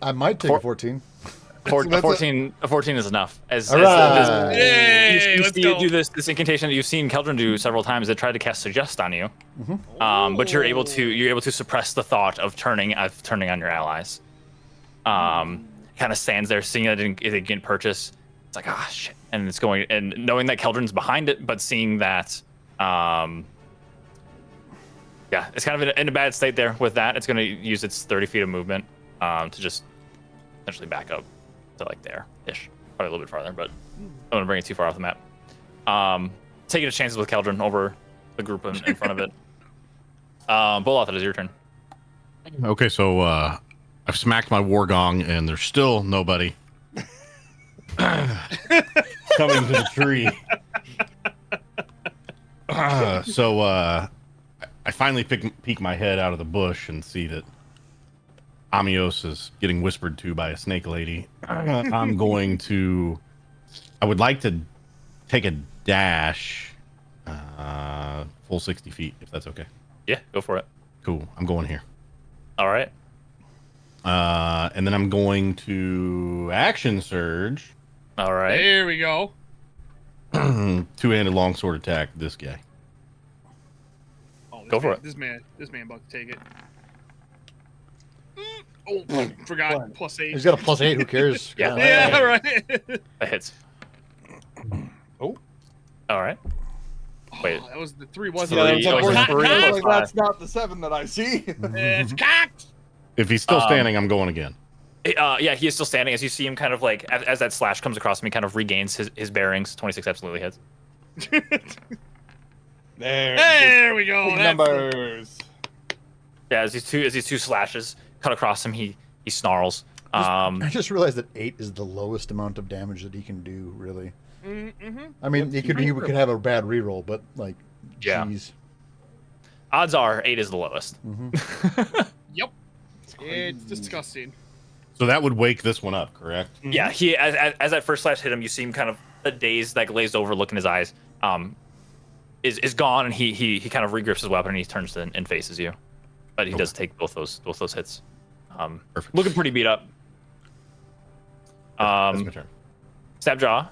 B: I might take a 14.
C: A 14 is enough. As
B: All right.
E: Yay,
C: you
E: let's
C: see
E: go.
C: it do this incantation that you've seen Keldrin do several times that tried to cast suggest on you. But you're able to suppress the thought of turning on your allies. Kind of stands there, seeing that it didn't get purchase. It's like, ah, shit, and it's going, and knowing that Keldrin's behind it, but seeing that, yeah, it's kind of in a bad state there. With that, it's going to use its 30 feet of movement to just essentially back up to like there-ish, probably a little bit farther, but I don't want to bring it too far off the map. Taking its chances with Keldrin over the group in front of it. Boloth, it is your turn.
A: Okay, so I've smacked my war gong, and there's still nobody coming to the tree. So I finally peek my head out of the bush and see that Amios is getting whispered to by a snake lady. I would like to take a dash, full 60 feet, if that's okay.
C: Yeah, go for it.
A: Cool, I'm going here.
C: All right.
A: And then I'm going to action surge.
C: All right.
E: There we go.
A: Two-handed longsword attack this guy.
E: Oh, this
C: Go for
E: man,
C: it.
E: This man about to take it. Oh, forgot.
D: Fine.
E: +8.
B: He's got a +8. Who cares?
C: Yeah.
E: Yeah, right.
C: That hits.
D: Oh.
C: All right. Wait.
E: Oh, that was the 3, wasn't
C: Three.
E: it?
D: it's
C: Oh,
D: like,
C: it's three.
D: like that's not the 7 that I see.
E: It's cocked.
A: If he's still standing, I'm going again.
C: Yeah, he is still standing. As you see him, kind of like as that slash comes across him, he kind of regains his bearings. 26 absolutely hits.
E: There we go.
D: Big
E: That's
D: numbers.
C: Yeah, as these two slashes cut across him, he snarls.
B: I just realized that 8 is the lowest amount of damage that he can do. Really. I mean, he could have a bad reroll, but like,
C: Yeah.
B: geez.
C: Odds are 8 is the lowest.
E: Yep. It's disgusting.
A: So that would wake this one up, correct?
C: Yeah, he as that first slash hit him, you see him kind of a daze, that glazed over look in his eyes, is gone, and he kind of regrips his weapon and he turns and faces you, but he does take both those hits.
A: Perfect.
C: Looking pretty beat up.
A: That's my turn.
C: Snapjaw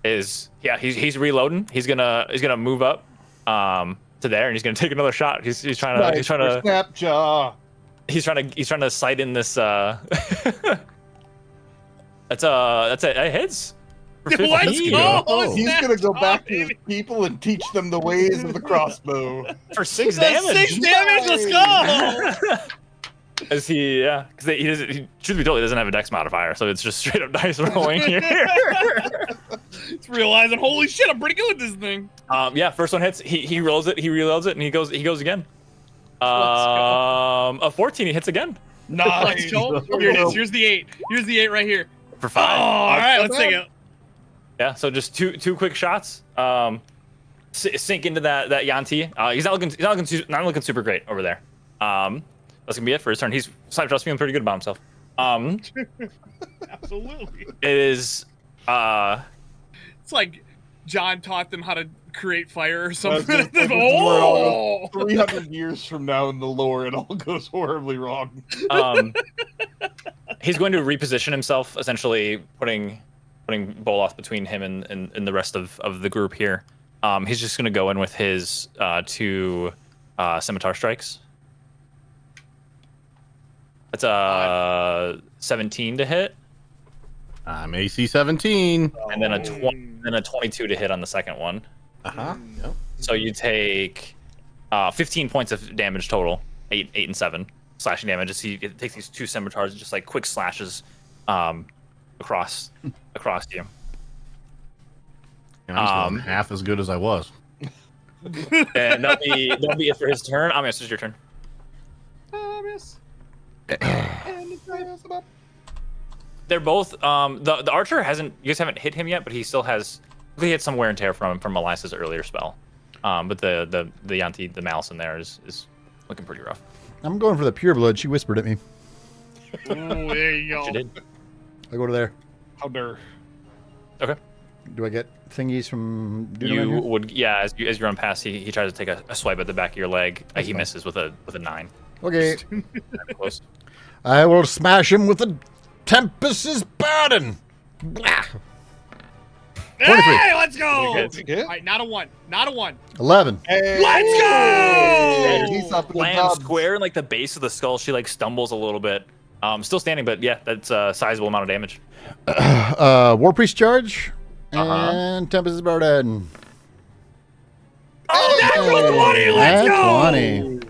C: is he's reloading. He's gonna move up to there, and he's gonna take another shot. He's trying to
D: Snapjaw.
C: he's trying to sight in this. That's it hits. For
E: Let's
C: 15.
E: go.
B: Oh.
D: He's gonna go back to
E: baby.
D: his people and teach them the ways of the crossbow.
C: For 6
E: That's
C: damage.
E: 6 damage. Let's go.
C: As because he doesn't. Truth be told, he doesn't have a dex modifier, so it's just straight up dice rolling here.
E: It's realizing, holy shit, I'm pretty good with this thing.
C: Yeah, first one hits. He rolls it. He reloads it, and he goes again.
E: go.
C: A 14. He hits again
E: Let's go. Here it is. Here's the 8. Here's the 8 right here.
C: for
E: Oh,
C: 5.
E: all right, let's take it.
C: Yeah, so just two quick shots. Sink into that Yanti. He's not looking super great over there. that's gonna be it for his turn. He's trust me, I'm pretty good about himself.
E: Absolutely.
C: It is
E: It's like John taught them how to create fire or something.
D: This is where it all
E: Oh!
D: goes. 300 years from now in the lore, it all goes horribly wrong.
C: he's going to reposition himself, essentially putting Boloth between him and the rest of the group here. He's just going to go in with his 2 scimitar strikes. That's a 17 to hit,
A: I'm AC 17.
C: and then a 22 to hit on the second one.
A: Yep.
C: So you take 15 points of damage total, 8 and 7 slashing damage. As he takes these 2 scimitars and just like quick slashes across you.
A: And I'm still half as good as I was.
C: And that'll be it for his turn. Amias, it's your turn.
E: Thomas.
C: They're both the archer hasn't, you guys haven't hit him yet, but he still has, he had some wear and tear from Elias's earlier spell. But the Yanti, the malice in there is looking pretty rough.
B: I'm going for the pure blood. She whispered at me.
E: Oh, there you go.
C: She did.
B: I go to there.
D: How dare.
C: Okay.
B: Do I get thingies from Dude
C: You would, yeah, as you run past, he tries to take a swipe at the back of your leg. He
B: fine.
C: misses with a 9.
B: Okay.
C: Close.
B: I will smash him with the Tempest's burden. Blah. 23.
E: Hey, let's go!
C: Good.
E: All right, not a 1. Not a 1.
B: 11.
D: Hey,
E: Let's go!
D: He's up in the
C: Lands
D: tub.
C: square in like the base of the skull. She like stumbles a little bit. Still standing, but yeah, that's a sizable amount of damage.
B: War Priest charge.
C: Uh-huh.
B: And Tempest's burden.
E: Oh, natural 20! Let's
B: Nat
E: go!
B: 20.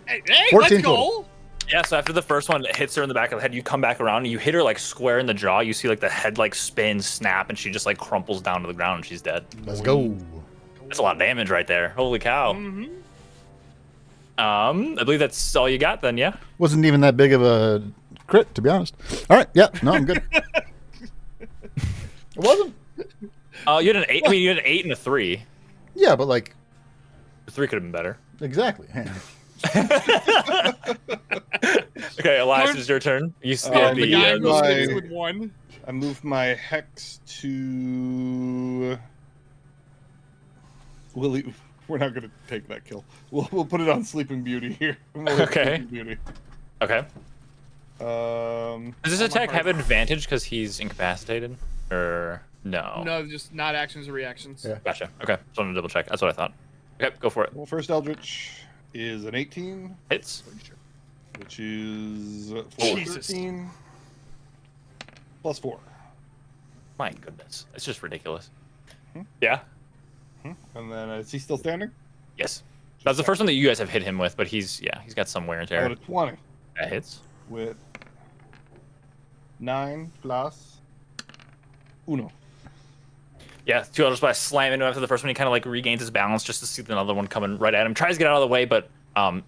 E: Hey,
B: 14
E: let's go!
B: total.
C: Yeah, so after the first one hits her in the back of the head, you come back around and you hit her like square in the jaw. You see like the head like spin, snap, and she just like crumples down to the ground and she's dead.
B: Let's go.
C: That's a lot of damage right there. Holy cow.
E: Mm-hmm.
C: I believe that's all you got then, yeah?
B: Wasn't even that big of a crit, to be honest. All right. Yeah. No, I'm good. It wasn't?
C: You had an 8. I mean, you had an 8 and a 3.
B: Yeah, but like,
C: The 3 could have been better.
B: exactly.
C: Okay, Elias, it's your turn. You see
E: The guy
C: the
E: goes
D: my-
E: in with 1.
D: I moved my hex to. Willie, we're not gonna take that kill. We'll put it on Sleeping Beauty here. We'll hit
C: Okay.
D: Sleeping Beauty.
C: Okay. Does this
E: Oh, my
C: attack have
E: heart.
C: advantage because he's incapacitated? Or no?
E: No, just not actions or reactions.
B: Yeah.
C: Gotcha. Okay. Just wanted to double check. That's what I thought. Okay, go for it.
D: Well, first Eldritch is an 18,
C: Hits.
D: which is 13 plus 4.
C: My goodness. It's just ridiculous.
D: Hmm?
C: Yeah?
D: And then is he still standing?
C: Yes. That's the first one that you guys have hit him with, but he's got some wear and
D: I got
C: tear.
D: a 20
C: That hits.
D: with 9 plus 1.
C: Yeah, 2 Eldritch Blast slam into him after the first one. He kind of like regains his balance just to see another one coming right at him. Tries to get out of the way, but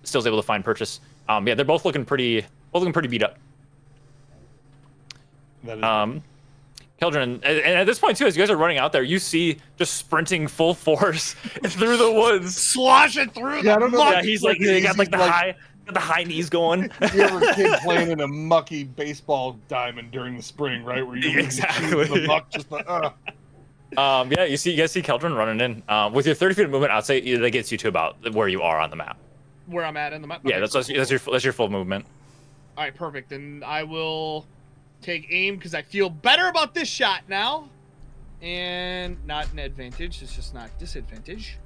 C: still is able to find purchase. Yeah, they're both looking pretty beat up.
D: That is
C: Keldrin, and at this point too, as you guys are running out there, you see just sprinting full force through the woods.
E: Slosh it through
D: Yeah, I
E: the
D: don't know.
E: muck.
C: Yeah, he's like they got like the high knees going.
D: you ever a kid playing in a mucky baseball diamond during the spring, right? Where you
C: Exactly.
D: the muck just like,
C: Yeah, you guys see Keldrin running in. With your 30 feet of movement, I'd say that gets you to about where you are on the map.
E: Where I'm at in the map.
C: Yeah,
E: Okay,
C: that's your full movement.
E: All right, perfect. And I will take aim because I feel better about this shot now. And not an advantage. It's just not disadvantage.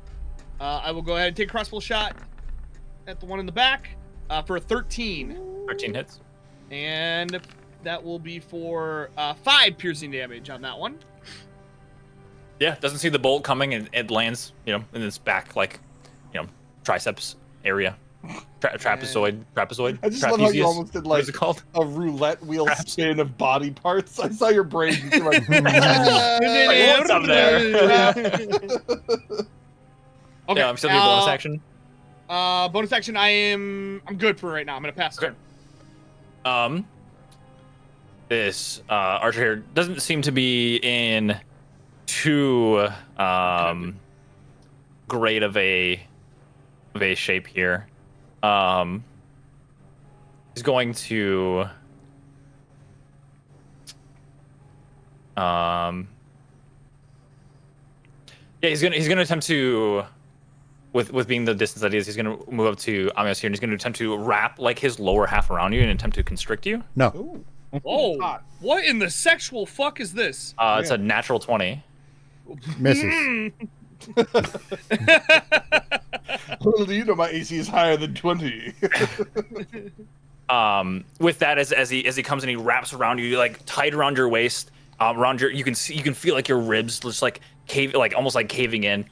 E: I will go ahead and take a crossbow shot at the one in the back for a 13.
C: 13 hits.
E: And that will be for 5 piercing damage on that one.
C: Yeah, doesn't see the bolt coming and it lands, in its back, like, triceps area. Trapezoid.
D: I just love how you almost did
C: What
D: like
C: is it called?
D: a roulette wheel
C: Traps.
D: spin of body parts. I saw your brain just like,
C: What's up there?
E: Okay.
C: Yeah, I'm still doing bonus action.
E: Bonus action. I'm good for right now. I'm gonna pass.
C: Okay. This archer here doesn't seem to be in too great of a shape here. He's going to yeah, he's gonna attempt to with being the distance that he is, he's gonna move up to Amios here and he's gonna attempt to wrap like his lower half around you and attempt to constrict you.
B: No.
D: Ooh.
E: Whoa!
D: Hot.
E: What in the sexual fuck is this?
C: It's a natural 20.
B: Misses.
D: Little do you know my AC is higher than 20.
C: With that, as he comes and he wraps around you, like tight around your waist, around your, you can feel like your ribs just like cave, like almost like caving in.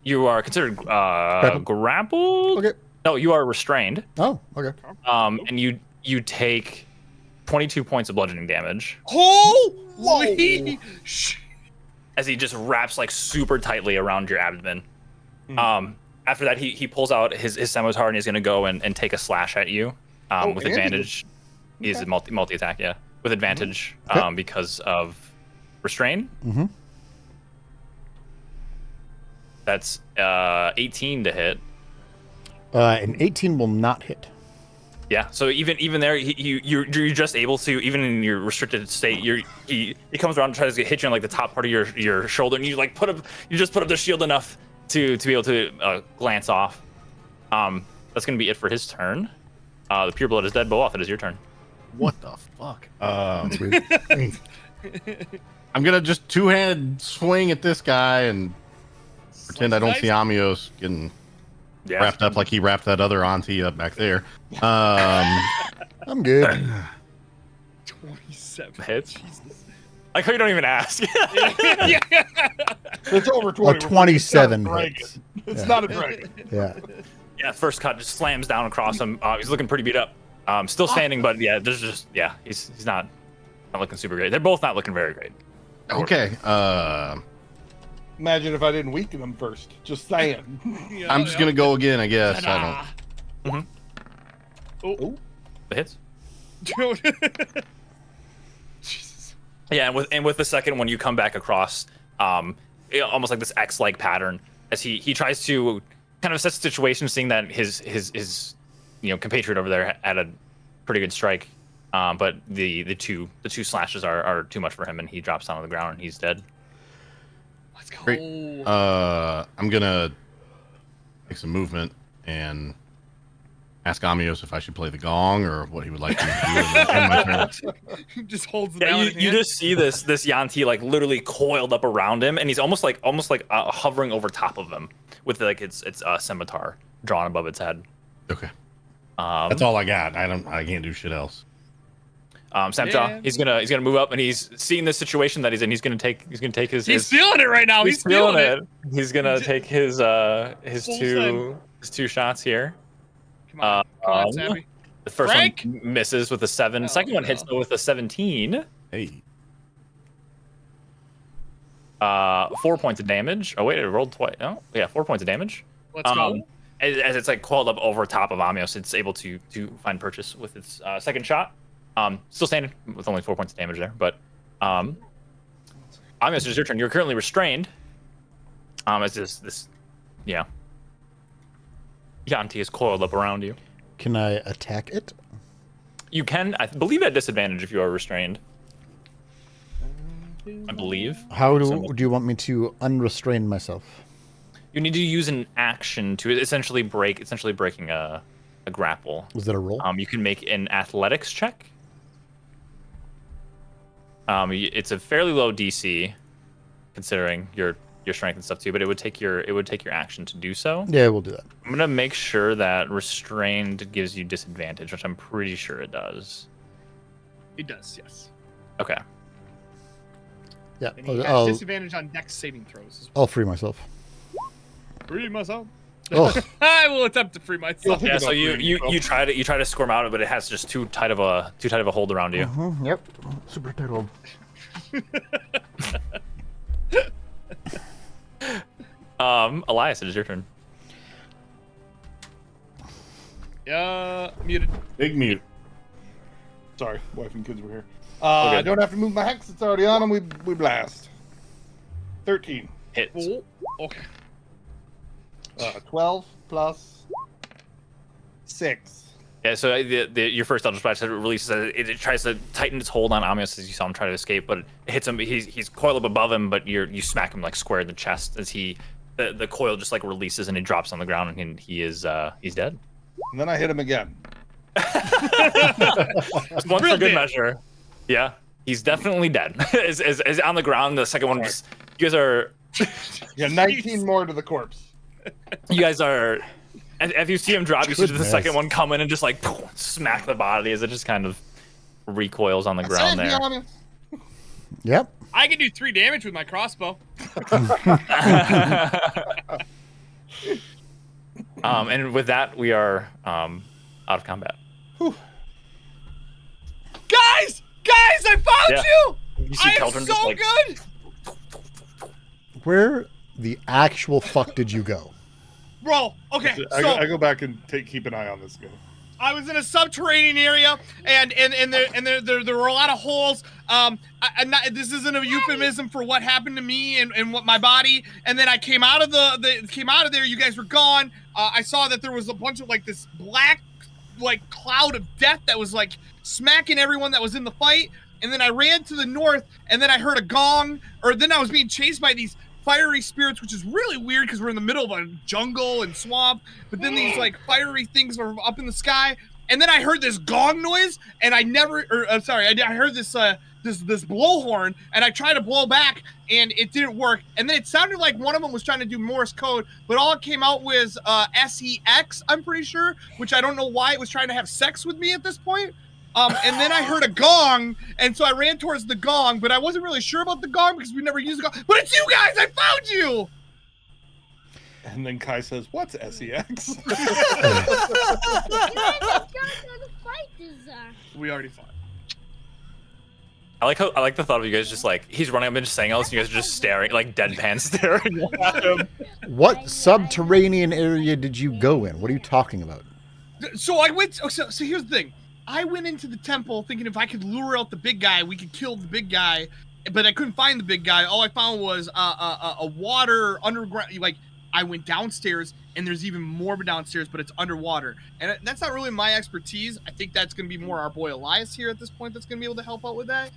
C: You are considered grappled.
B: Okay.
C: No, you are restrained.
B: Oh, okay.
C: And you take 22 points of bludgeoning damage
E: Holy shit!
C: as he just wraps like super tightly around your abdomen. After that, he pulls out his scimitar and he's gonna go and take a slash at you with advantage. He's a multi attack, yeah, with advantage because of restrain.
B: Mm-hmm.
C: That's 18 to hit.
B: An 18 will not hit.
C: Yeah, so even there, you're just able to, even in your restricted state, he comes around and tries to hit you on like the top part of your shoulder, and you like just put up the shield enough to be able to glance off. That's gonna be it for his turn. The pure blood is dead. Boath, it is your turn.
A: What the fuck?
B: Sweet.
A: I'm gonna just two-handed swing at this guy and pretend I don't see Amios getting wrapped up like he wrapped that other auntie up back there.
B: I'm good.
E: 27
C: hits.
E: Jesus.
C: Like how you don't even ask.
E: Yeah.
D: It's over 20.
B: 27
D: hits.
B: hits.
D: It's not a dragon.
B: Yeah.
C: Yeah, first cut just slams down across him. He's looking pretty beat up. Still standing, but yeah, there's just he's not looking super great. They're both not looking very great.
A: Okay.
D: Imagine if I didn't weaken him first. Just saying.
A: I'm just gonna go again, I guess. I don't.
E: Oh.
C: The hits.
E: Jesus.
C: Yeah, and with the second one, you come back across, almost like this X-like pattern as he tries to kind of assess the situation, seeing that his compatriot over there had a pretty good strike, but the two slashes are too much for him, and he drops down on the ground and he's dead.
E: Let's go.
A: Great. I'm gonna take some movement and ask Amios if I should play the gong or what he would like to do in my turn.
E: Just holds the
C: Yeah,
E: mallet in
C: you
E: hand.
C: just see this Yanti like literally coiled up around him, and he's almost like hovering over top of him with like its scimitar drawn above its head.
A: Okay. That's all I got. I can't do shit else.
C: Samjaw,
E: Yeah.
C: he's gonna move up, and he's seeing this situation that he's in. He's gonna take his.
E: He's feeling it right now. He's feeling it.
C: He's gonna take his two shots here.
E: Come on, Sammy.
C: The first
E: Frank?
C: one misses with a 7.
E: Oh,
C: Second one hits though with a 17.
A: Hey.
C: 4 points of damage. Oh wait, it rolled twice. Oh yeah, 4 points of damage.
E: Let's go.
C: As it's like coiled up over top of Amios, it's able to find purchase with its second shot. Still standing with only 4 points of damage there, but Amios, it's your turn. You're currently restrained. As this Yanti is coiled up around you.
B: Can I attack it?
C: You can, I believe, at disadvantage if you are restrained. I believe.
B: How do you want me to unrestrain myself?
C: You need to use an action to essentially breaking a grapple.
B: Was that a roll?
C: You can make an athletics check. It's a fairly low DC, considering your strength and stuff too. But it would take your action to do so.
B: Yeah, we'll do that.
C: I'm gonna make sure that restrained gives you disadvantage, which I'm pretty sure it does.
E: It does, yes.
C: Okay.
B: Yeah,
E: And he has
B: I'll
E: disadvantage on dex saving throws.
B: I'll free myself.
E: Free myself.
B: Oh,
E: I will attempt to free myself.
C: Yeah. So
D: about
C: you try to squirm out of it, but it has just too tight of a hold around you.
B: yep. Super tight hold.
C: Elias, it is your turn.
E: Muted.
A: Big mute.
D: Sorry, wife and kids were here. I don't have to move my hex. It's already on, and we blast. 13.
C: Hits.
E: Oh, okay.
D: 12 plus 6.
C: Yeah, so your first Eldritch Blast releases it tries to tighten its hold on Amios as you saw him try to escape, but it hits him. He's coiled up above him, but you smack him like square in the chest as the coil just like releases and he drops on the ground and he's dead.
D: And then I hit him again.
C: One for good measure. Yeah, he's definitely dead. is on the ground. The second one, you guys are.
D: Yeah, 19 more to the corpse.
C: You guys are. If you see him drop, you see the second one come in and just like smack the body as it just kind of recoils on the ground there.
B: Yep.
E: I can do 3 damage with my crossbow.
C: And with that, we are out of combat.
E: Whew. Guys, I found you!
C: You see
E: I am
C: Keldrin
E: so
C: just like,
E: good!
B: Where the actual fuck did you go?
E: Bro, okay,
D: I
E: so
D: go back and keep an eye on this guy.
E: I was in a subterranean area, and there were a lot of holes. This isn't a euphemism for what happened to me and what my body. And then I came out of there. You guys were gone. I saw that there was a bunch of like this black, like cloud of death that was like smacking everyone that was in the fight. And then I ran to the north, and then I heard a gong, or then I was being chased by these fiery spirits, which is really weird because we're in the middle of a jungle and swamp, but then these like fiery things are up in the sky, and then I heard this gong noise, and I heard this this blowhorn, and I tried to blow back, and it didn't work, and then it sounded like one of them was trying to do Morse code, but all it came out was SEX, I'm pretty sure, which I don't know why it was trying to have sex with me at this point. And then I heard a gong, and so I ran towards the gong, but I wasn't really sure about the gong because we never used the gong. But it's you guys! I found you!
D: And then Kai says, "What's SEX?"
E: We already fought.
C: I like the thought of you guys just like he's running up and just saying all this, and you guys are just staring, like deadpan staring at him.
B: What subterranean area did you go in? What are you talking about?
E: So I went. So here's the thing. I went into the temple thinking if I could lure out the big guy, we could kill the big guy, but I couldn't find the big guy. All I found was a water underground. Like I went downstairs, and there's even more downstairs, but it's underwater, and that's not really my expertise. I think that's gonna be more our boy Elias here at this point. That's gonna be able to help out with that.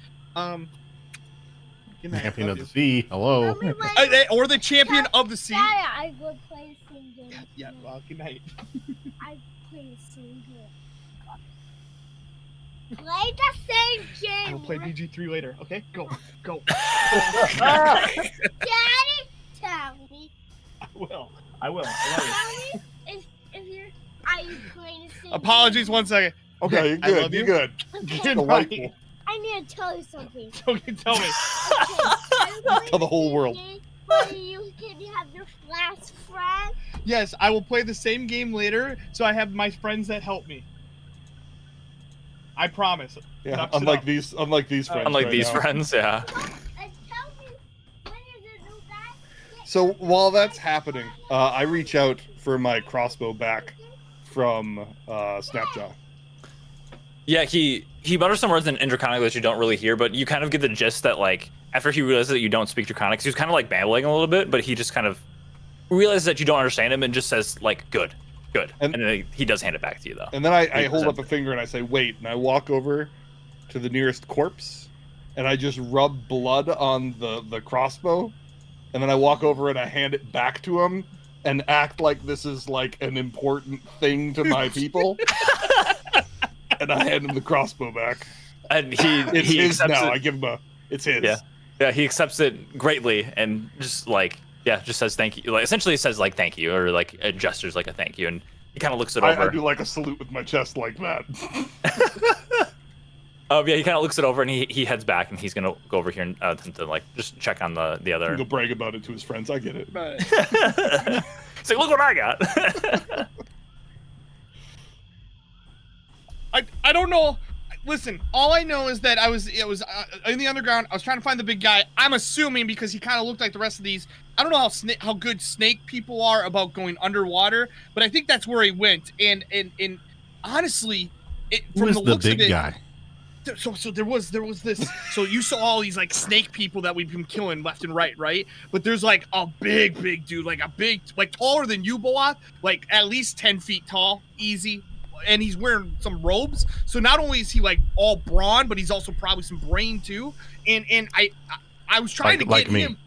A: Champion of the sea. Hello.
E: Or the champion of the sea.
F: Yeah, I will play the same game.
E: Yeah. Well, good night.
F: I play the same game. Play the same game.
E: I will play BG3 later. Okay, go.
F: Daddy, tell me.
E: I will.
F: Tell me if you're. Are you playing the same?
E: Apologies.
F: Game?
E: 1 second.
D: Okay, you're
E: I
D: good.
E: love you.
D: You're good.
F: Okay.
D: Delightful.
F: I need to tell you something.
E: Okay, tell me.
F: Okay,
D: Tell the whole world.
F: Where you can have your last friend.
E: Yes, I will play the same game later, so I have my friends that help me. I promise.
D: Yeah, unlike these friends.
C: Unlike
D: right
C: these
D: now.
C: friends, yeah.
F: Tell me when is the new guy?
D: So while that's happening, I reach out for my crossbow back from Snapjaw.
C: Yeah, he mutters some words in Draconic that you don't really hear, but you kind of get the gist that like after he realizes that you don't speak Draconic, he was kind of like babbling a little bit, but he just kind of realizes that you don't understand him and just says like good, and then he does hand it back to you though.
D: And then I hold up a finger and I say, "Wait," and I walk over to the nearest corpse, and I just rub blood on the crossbow, and then I walk over and I hand it back to him and act like this is like an important thing to my people. And I hand him the crossbow back.
C: And
D: It's
C: he
D: his
C: accepts
D: now.
C: it.
D: I give him it's his.
C: Yeah, he accepts it greatly and just like just says thank you. Like essentially it says like thank you or like it gestures like a thank you, and he kind of looks it over.
D: I do like a salute with my chest like that.
C: Yeah, he kind of looks it over and he heads back and he's gonna go over here and attempt to like just check on the other.
D: He'll brag about it to his friends. I get it.
C: He's like, look what I got.
E: I don't know. Listen, all I know is that it was in the underground. I was trying to find the big guy. I'm assuming because he kind of looked like the rest of these. I don't know how good snake people are about going underwater, but I think that's where he went. And honestly,
A: Who is the big guy?
E: So there was this. So you saw all these like snake people that we've been killing left and right? But there's like a big dude, like taller than you, Boath, like at least 10 feet tall, easy. and he's wearing some robes. So not only is he like all brawn, but he's also probably some brain too. And I was trying to get him.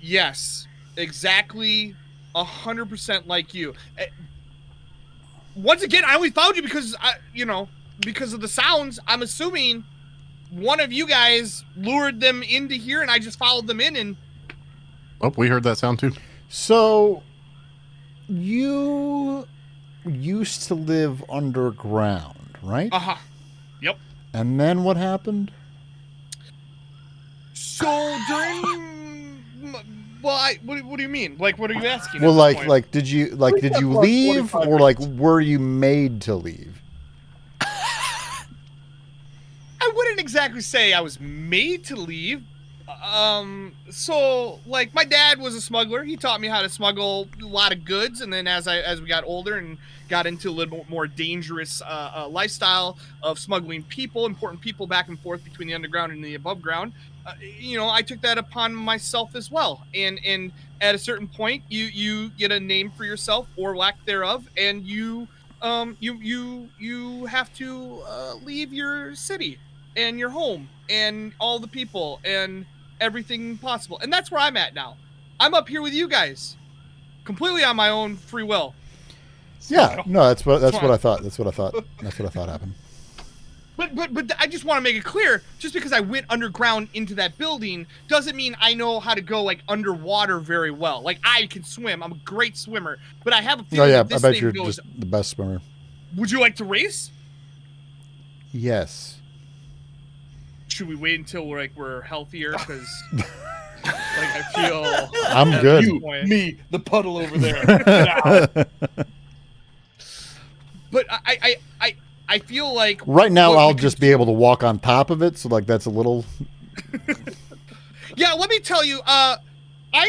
E: Yes, exactly, 100% like you. Once again, I only found you because because of the sounds. I'm assuming one of you guys lured them into here, and I just followed them in. And
A: oh, we heard that sound too.
B: So you used to live underground, right?
E: Yep.
B: And then what happened?
E: So during, well, what do you mean? Like, what are you asking?
B: Well,
E: at this point?
B: did you leave, or like were you made to leave?
E: I wouldn't exactly say I was made to leave. So like my dad was a smuggler. He taught me how to smuggle a lot of goods, and then as we got older and got into a little more dangerous lifestyle of smuggling important people back and forth between the underground and the above ground, I took that upon myself as well. And at a certain point, you get a name for yourself or lack thereof, and you have to leave your city and your home and all the people and everything possible. And that's where I'm at now. I'm up here with you guys completely on my own free will.
B: Yeah, no, that's what I thought. That's what I thought happened.
E: But I just want to make it clear, just because I went underground into that building doesn't mean I know how to go like underwater very well. Like I can swim. I'm a great swimmer, but I have a feeling that this
B: I bet
E: thing
B: you're
E: goes...
B: just the best swimmer.
E: Would you like to race?
B: Yes.
E: Should we wait until we're healthier? Because I feel
B: I'm good.
D: You, me, the puddle over there.
E: But I feel like
B: right now I'll just be able to walk on top of it, so like that's a little.
E: Yeah, let me tell you. I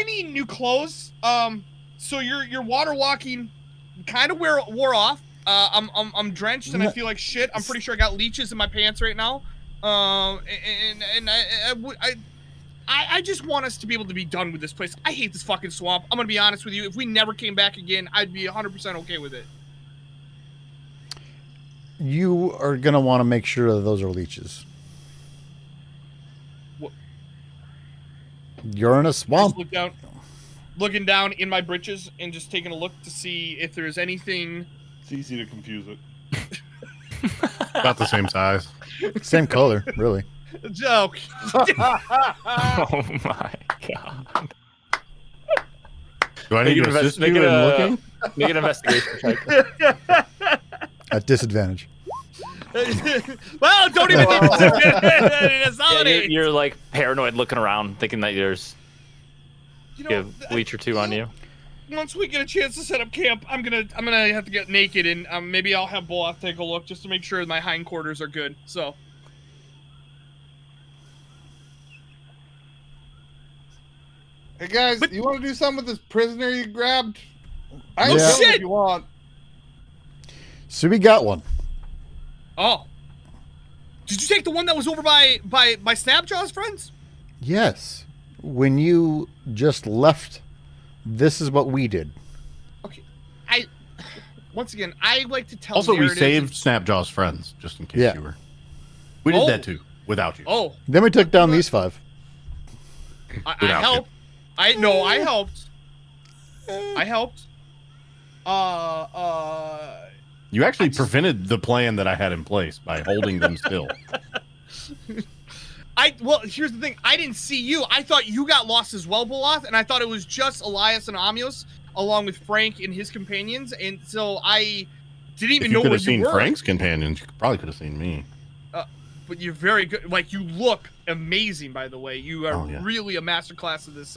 E: need new clothes. So your water walking kind of wore off. I'm drenched and I feel like shit. I'm pretty sure I got leeches in my pants right now. And I just want us to be able to be done with this place. I hate this fucking swamp. I'm gonna be honest with you. If we never came back again, I'd be 100% okay with it.
B: You are gonna want to make sure that those are leeches.
E: What?
B: You're in a swamp.
E: Just looking down in my britches and just taking a look to see if there's anything.
D: It's easy to confuse it.
A: About the same size.
B: Same color, really.
E: Joke.
C: Oh my god.
A: Do I need to assist you in looking?
C: Make an investigation check.
B: At disadvantage.
E: Well, don't even think it's
C: Yeah, you're like paranoid looking around, thinking that there's a leech or two on you.
E: Once we get a chance to set up camp, I'm gonna have to get naked and maybe I'll have Boloth take a look just to make sure my hindquarters are good. So.
D: Hey guys, you want to do something with this prisoner you grabbed? I
B: Yeah.
D: don't know
E: Shit!
D: if you want.
B: So we got one.
E: Oh. Did you take the one that was over by Snapjaw's friends?
B: Yes. When you just left, this is what we did.
E: Okay. Once again, I like to tell
A: Also, we
E: narratives.
A: saved Snapjaw's friends, just in case you were. We did that too, without you.
E: Oh.
B: Then we took down these 5.
E: I
A: Without
E: helped. I helped. I helped.
A: You actually prevented the plan that I had in place by holding them still.
E: Well, here's the thing. I didn't see you. I thought you got lost as well, Boloth, and I thought it was just Elias and Amios along with Frank and his companions, and so I didn't even know where you were.
A: If you could have seen Frank's companions, you probably could have seen me.
E: But you're very good. Like, you look amazing, by the way. You are really a masterclass of this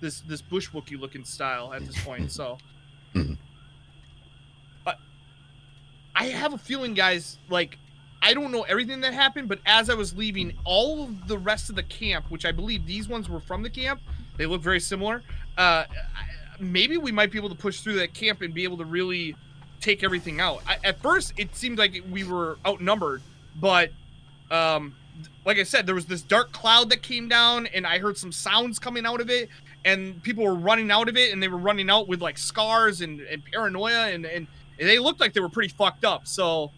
E: this bushwookie looking style at this point. So, but I have a feeling, guys. Like, I don't know everything that happened, but as I was leaving, all of the rest of the camp, which I believe these ones were from the camp, they look very similar. Maybe we might be able to push through that camp and be able to really take everything out. At first, it seemed like we were outnumbered, but like I said, there was this dark cloud that came down, and I heard some sounds coming out of it, and people were running out of it, and they were running out with like scars and paranoia, and they looked like they were pretty fucked up. So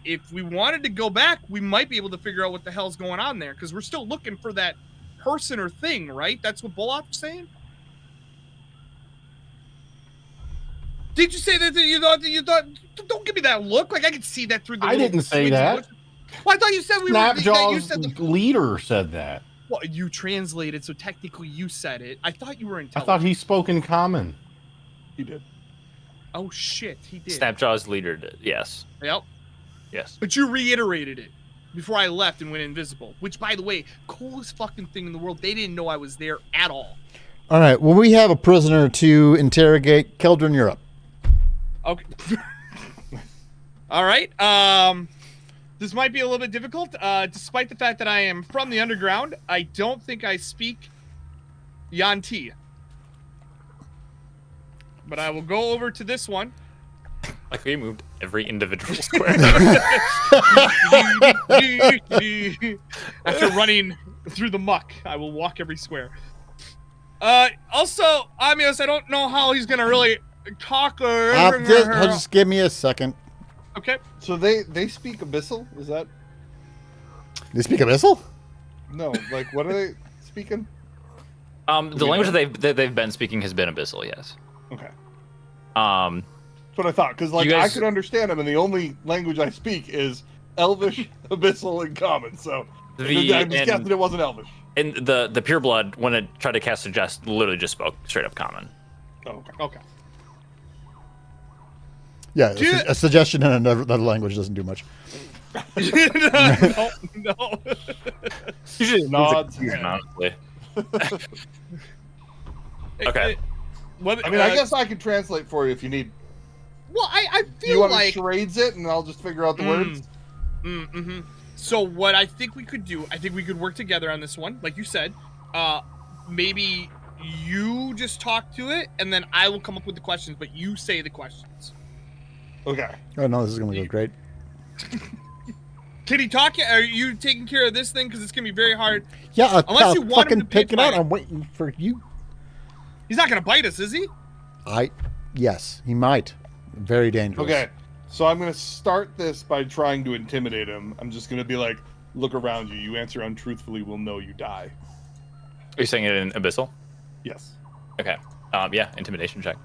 E: if we wanted to go back, we might be able to figure out what the hell's going on there, because we're still looking for that person or thing, right? That's what Bullock was saying. Did you say that you thought? Don't give me that look. Like I could see that through the.
A: I didn't say that.
E: Well, I thought you said we were.
A: Snapjaw's
E: You said
A: leader said that.
E: well, you translated, so technically you said it. I thought you were
A: I
E: intelligent.
A: thought he spoke in common.
D: He did.
E: Oh shit, he did.
C: Snapjaw's leader did. Yes.
E: Yep.
C: Yes.
E: But you reiterated it before I left and went invisible. Which, by the way, coolest fucking thing in the world. They didn't know I was there at all.
B: All right. Well, we have a prisoner to interrogate. Keldrin, you're up.
E: Okay. All right. This might be a little bit difficult. Despite the fact that I am from the underground, I don't think I speak Yanti. But I will go over to this one.
C: Like we moved every individual square.
E: After running through the muck, I will walk every square. Also, Amios, I don't know how he's gonna really talk or.
B: Just give me a second.
E: Okay.
D: So they speak Abyssal? Is that
B: They speak Abyssal?
D: no? Like what are they speaking?
C: The language that they've been speaking has been Abyssal. Yes.
D: Okay,
C: Um.
D: that's what I thought. Because like
C: You guys-
D: I could understand them, and the only language I speak is Elvish, Abyssal, and Common. So I'm just guessing it wasn't Elvish.
C: And the pureblood, when it tried to cast suggest, literally just spoke straight up common.
D: Oh, okay.
E: Okay.
B: Yeah,
E: Dude.
B: a suggestion in another language doesn't do much.
E: No.
C: Usually
D: Nods.
C: honestly. Okay.
E: What,
D: I mean, I guess I can translate for you if you need.
E: Well, I
D: Do you
E: feel
D: want
E: like.
D: to charades it, and I'll just figure out the words?
E: Mm-hmm. So what I think we could do, I think we could work together on this one, like you said. Maybe you just talk to it, and then I will come up with the questions, but you say the questions.
D: Okay.
B: Oh no, this is gonna go great.
E: Can he talk? Are you taking care of this thing? Because it's gonna be very hard.
B: Yeah,
E: Unless
B: I'll
E: you want him
B: fucking
E: to
B: pick it out.
E: bite.
B: I'm waiting for you.
E: He's not gonna bite us, is he?
B: Yes, he might. Very dangerous.
D: Okay. So I'm going to start this by trying to intimidate him. I'm just going to be like, look around you. You answer untruthfully, we'll know you die.
C: Are you saying it in Abyssal?
D: Yes.
C: Okay. Yeah, intimidation check.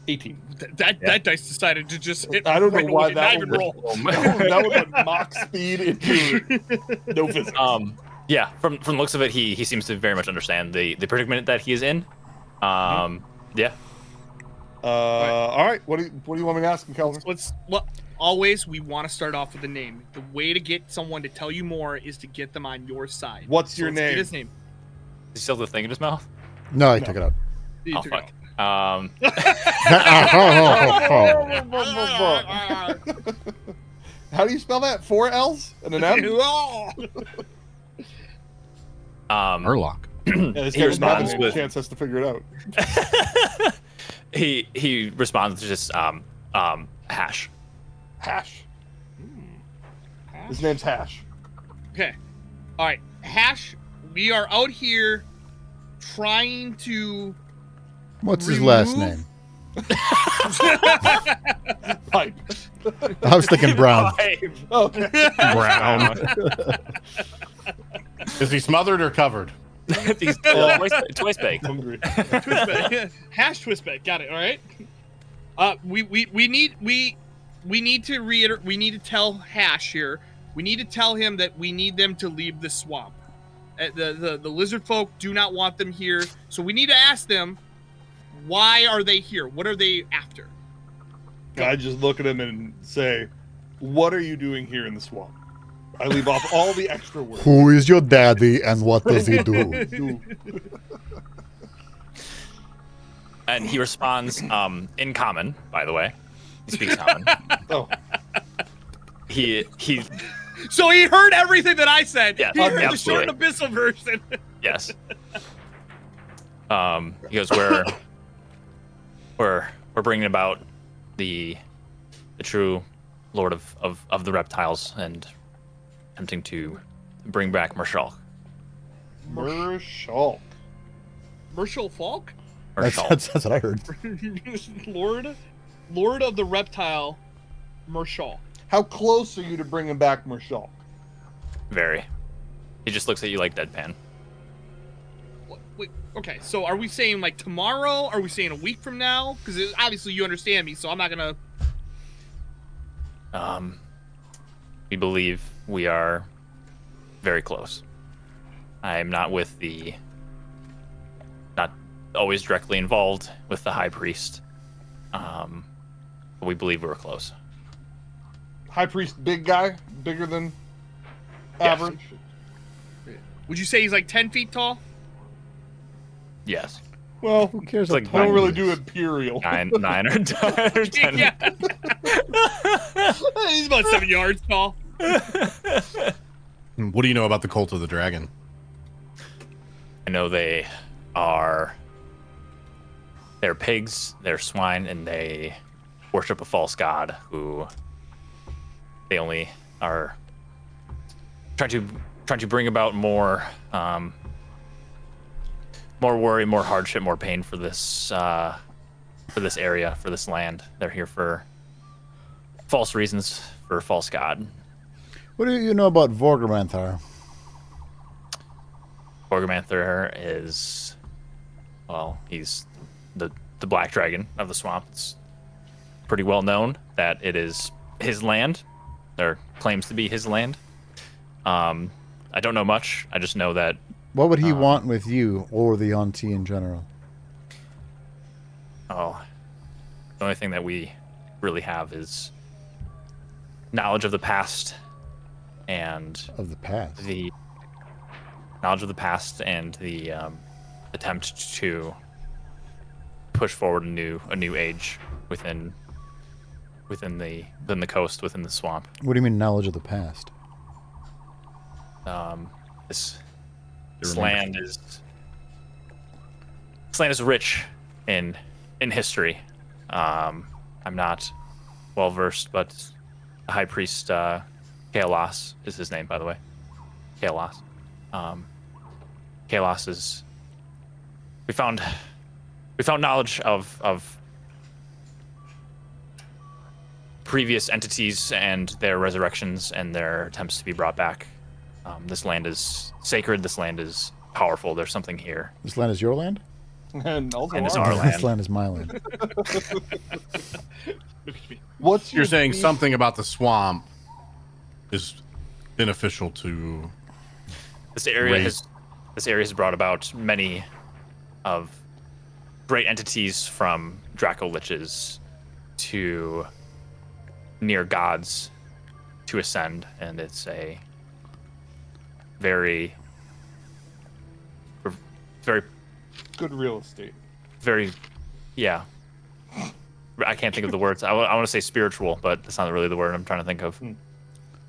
D: 18.
E: That dice decided to just hit.
D: I don't know
E: right
D: why
E: away,
D: that
E: not even
D: one
E: roll.
D: That would put mock speed into no physics.
C: Yeah, from the looks of it, he seems to very much understand the predicament that he is in. Yeah.
D: All right. What do you want me to ask him, Kelvin?
E: Always we want to start off with a name. The way to get someone to tell you more is to get them on your side.
D: What's your
E: let's get
D: name?
E: his name.
C: Is he still the thing in his mouth?
B: No, he took it out.
E: You
C: Oh
E: took it
C: fuck.
E: out.
D: How do you spell that? 4 L's and an M?
A: Murloc.
D: Yeah, this
C: He
D: guy doesn't have
C: responds
D: a
C: with-
D: chance has to figure it out.
C: he responds to just hash.
D: Hash. His name's Hash.
E: Okay. All right. Hash, we are out here trying to.
B: What's his last
E: Remove-
B: name?
D: Pipe.
B: I was thinking Brown.
D: Okay.
A: Brown. Is he smothered or covered?
C: He's twice baked.
D: Hungry.
E: Hash twist bag. Got it. All right. We need to reiterate. We need to tell Hash here. We need to tell him that we need them to leave the swamp. The lizard folk do not want them here. So we need to ask them, why are they here? What are they after?
D: I just look at him and say, "What are you doing here in the swamp?" I leave off all the extra words.
B: Who is your daddy and what does he do?
C: And he responds in common, by the way. He speaks common.
D: Oh,
C: He
E: So he heard everything that I said.
C: Yeah,
E: he heard the
C: absolutely.
E: short abyssal version.
C: yes. He goes, we're bringing about the true lord of the reptiles and attempting to bring back Marshall.
D: Marshall.
E: Marshall Falk?
B: That's what I heard.
E: Lord? Lord of the Reptile, Marshall.
D: How close are you to bringing back Marshall?
C: Very. He just looks at you like deadpan.
E: Wait, okay, so are we saying like tomorrow? Are we saying a week from now? Because obviously you understand me, so I'm not gonna.
C: We believe we are very close. I am not always directly involved with the High Priest. But we believe we're close.
D: High Priest, big guy, bigger than
C: Yes.
D: average.
E: Would you say he's like 10 feet tall?
C: Yes.
D: Well,
B: Who cares?
C: It's like
B: how
D: I don't
B: tall
D: really
B: he
D: do
B: is?
D: Imperial.
C: Nine or 10.
E: Yeah. He's about 7 yards tall.
A: What do you know about the Cult of the Dragon?
C: I know they're pigs, they're swine, and they worship a false god who they only are trying to bring about more worry, more hardship, more pain for this area, for this land. They're here for false reasons, for a false god.
B: What do you know about Vorgamanther?
C: Borgmanther is, well, he's the black dragon of the swamp. It's pretty well known that it is his land, or claims to be his land. I don't know much. I just know that
B: What would he want with you or the Auntie in general?
C: the only thing that we really have is knowledge of the past and
B: Of the past.
C: the knowledge of the past and the attempt to push forward a new age within the coast, within the swamp.
B: What do you mean knowledge of the past?
C: This land is rich in history. I'm not well versed, but the High Priest Kaelas is his name, by the way. Kaelas. Kaelas is. We found knowledge of previous entities and their resurrections and their attempts to be brought back. This land is sacred. This land is powerful. There's something here.
B: This land is your land?
D: And also
C: And it's
D: ours.
C: our land.
B: This land is my land.
D: What's
A: You're
D: your
A: saying
D: beef-
A: something about the swamp is beneficial to
C: This area
A: Raise-
C: has brought about many of great entities, from Draco Liches to near gods, to ascend, and it's a very
D: good real estate?
C: yeah. I can't think of the words. I want to say spiritual, but that's not really the word I'm trying to think of.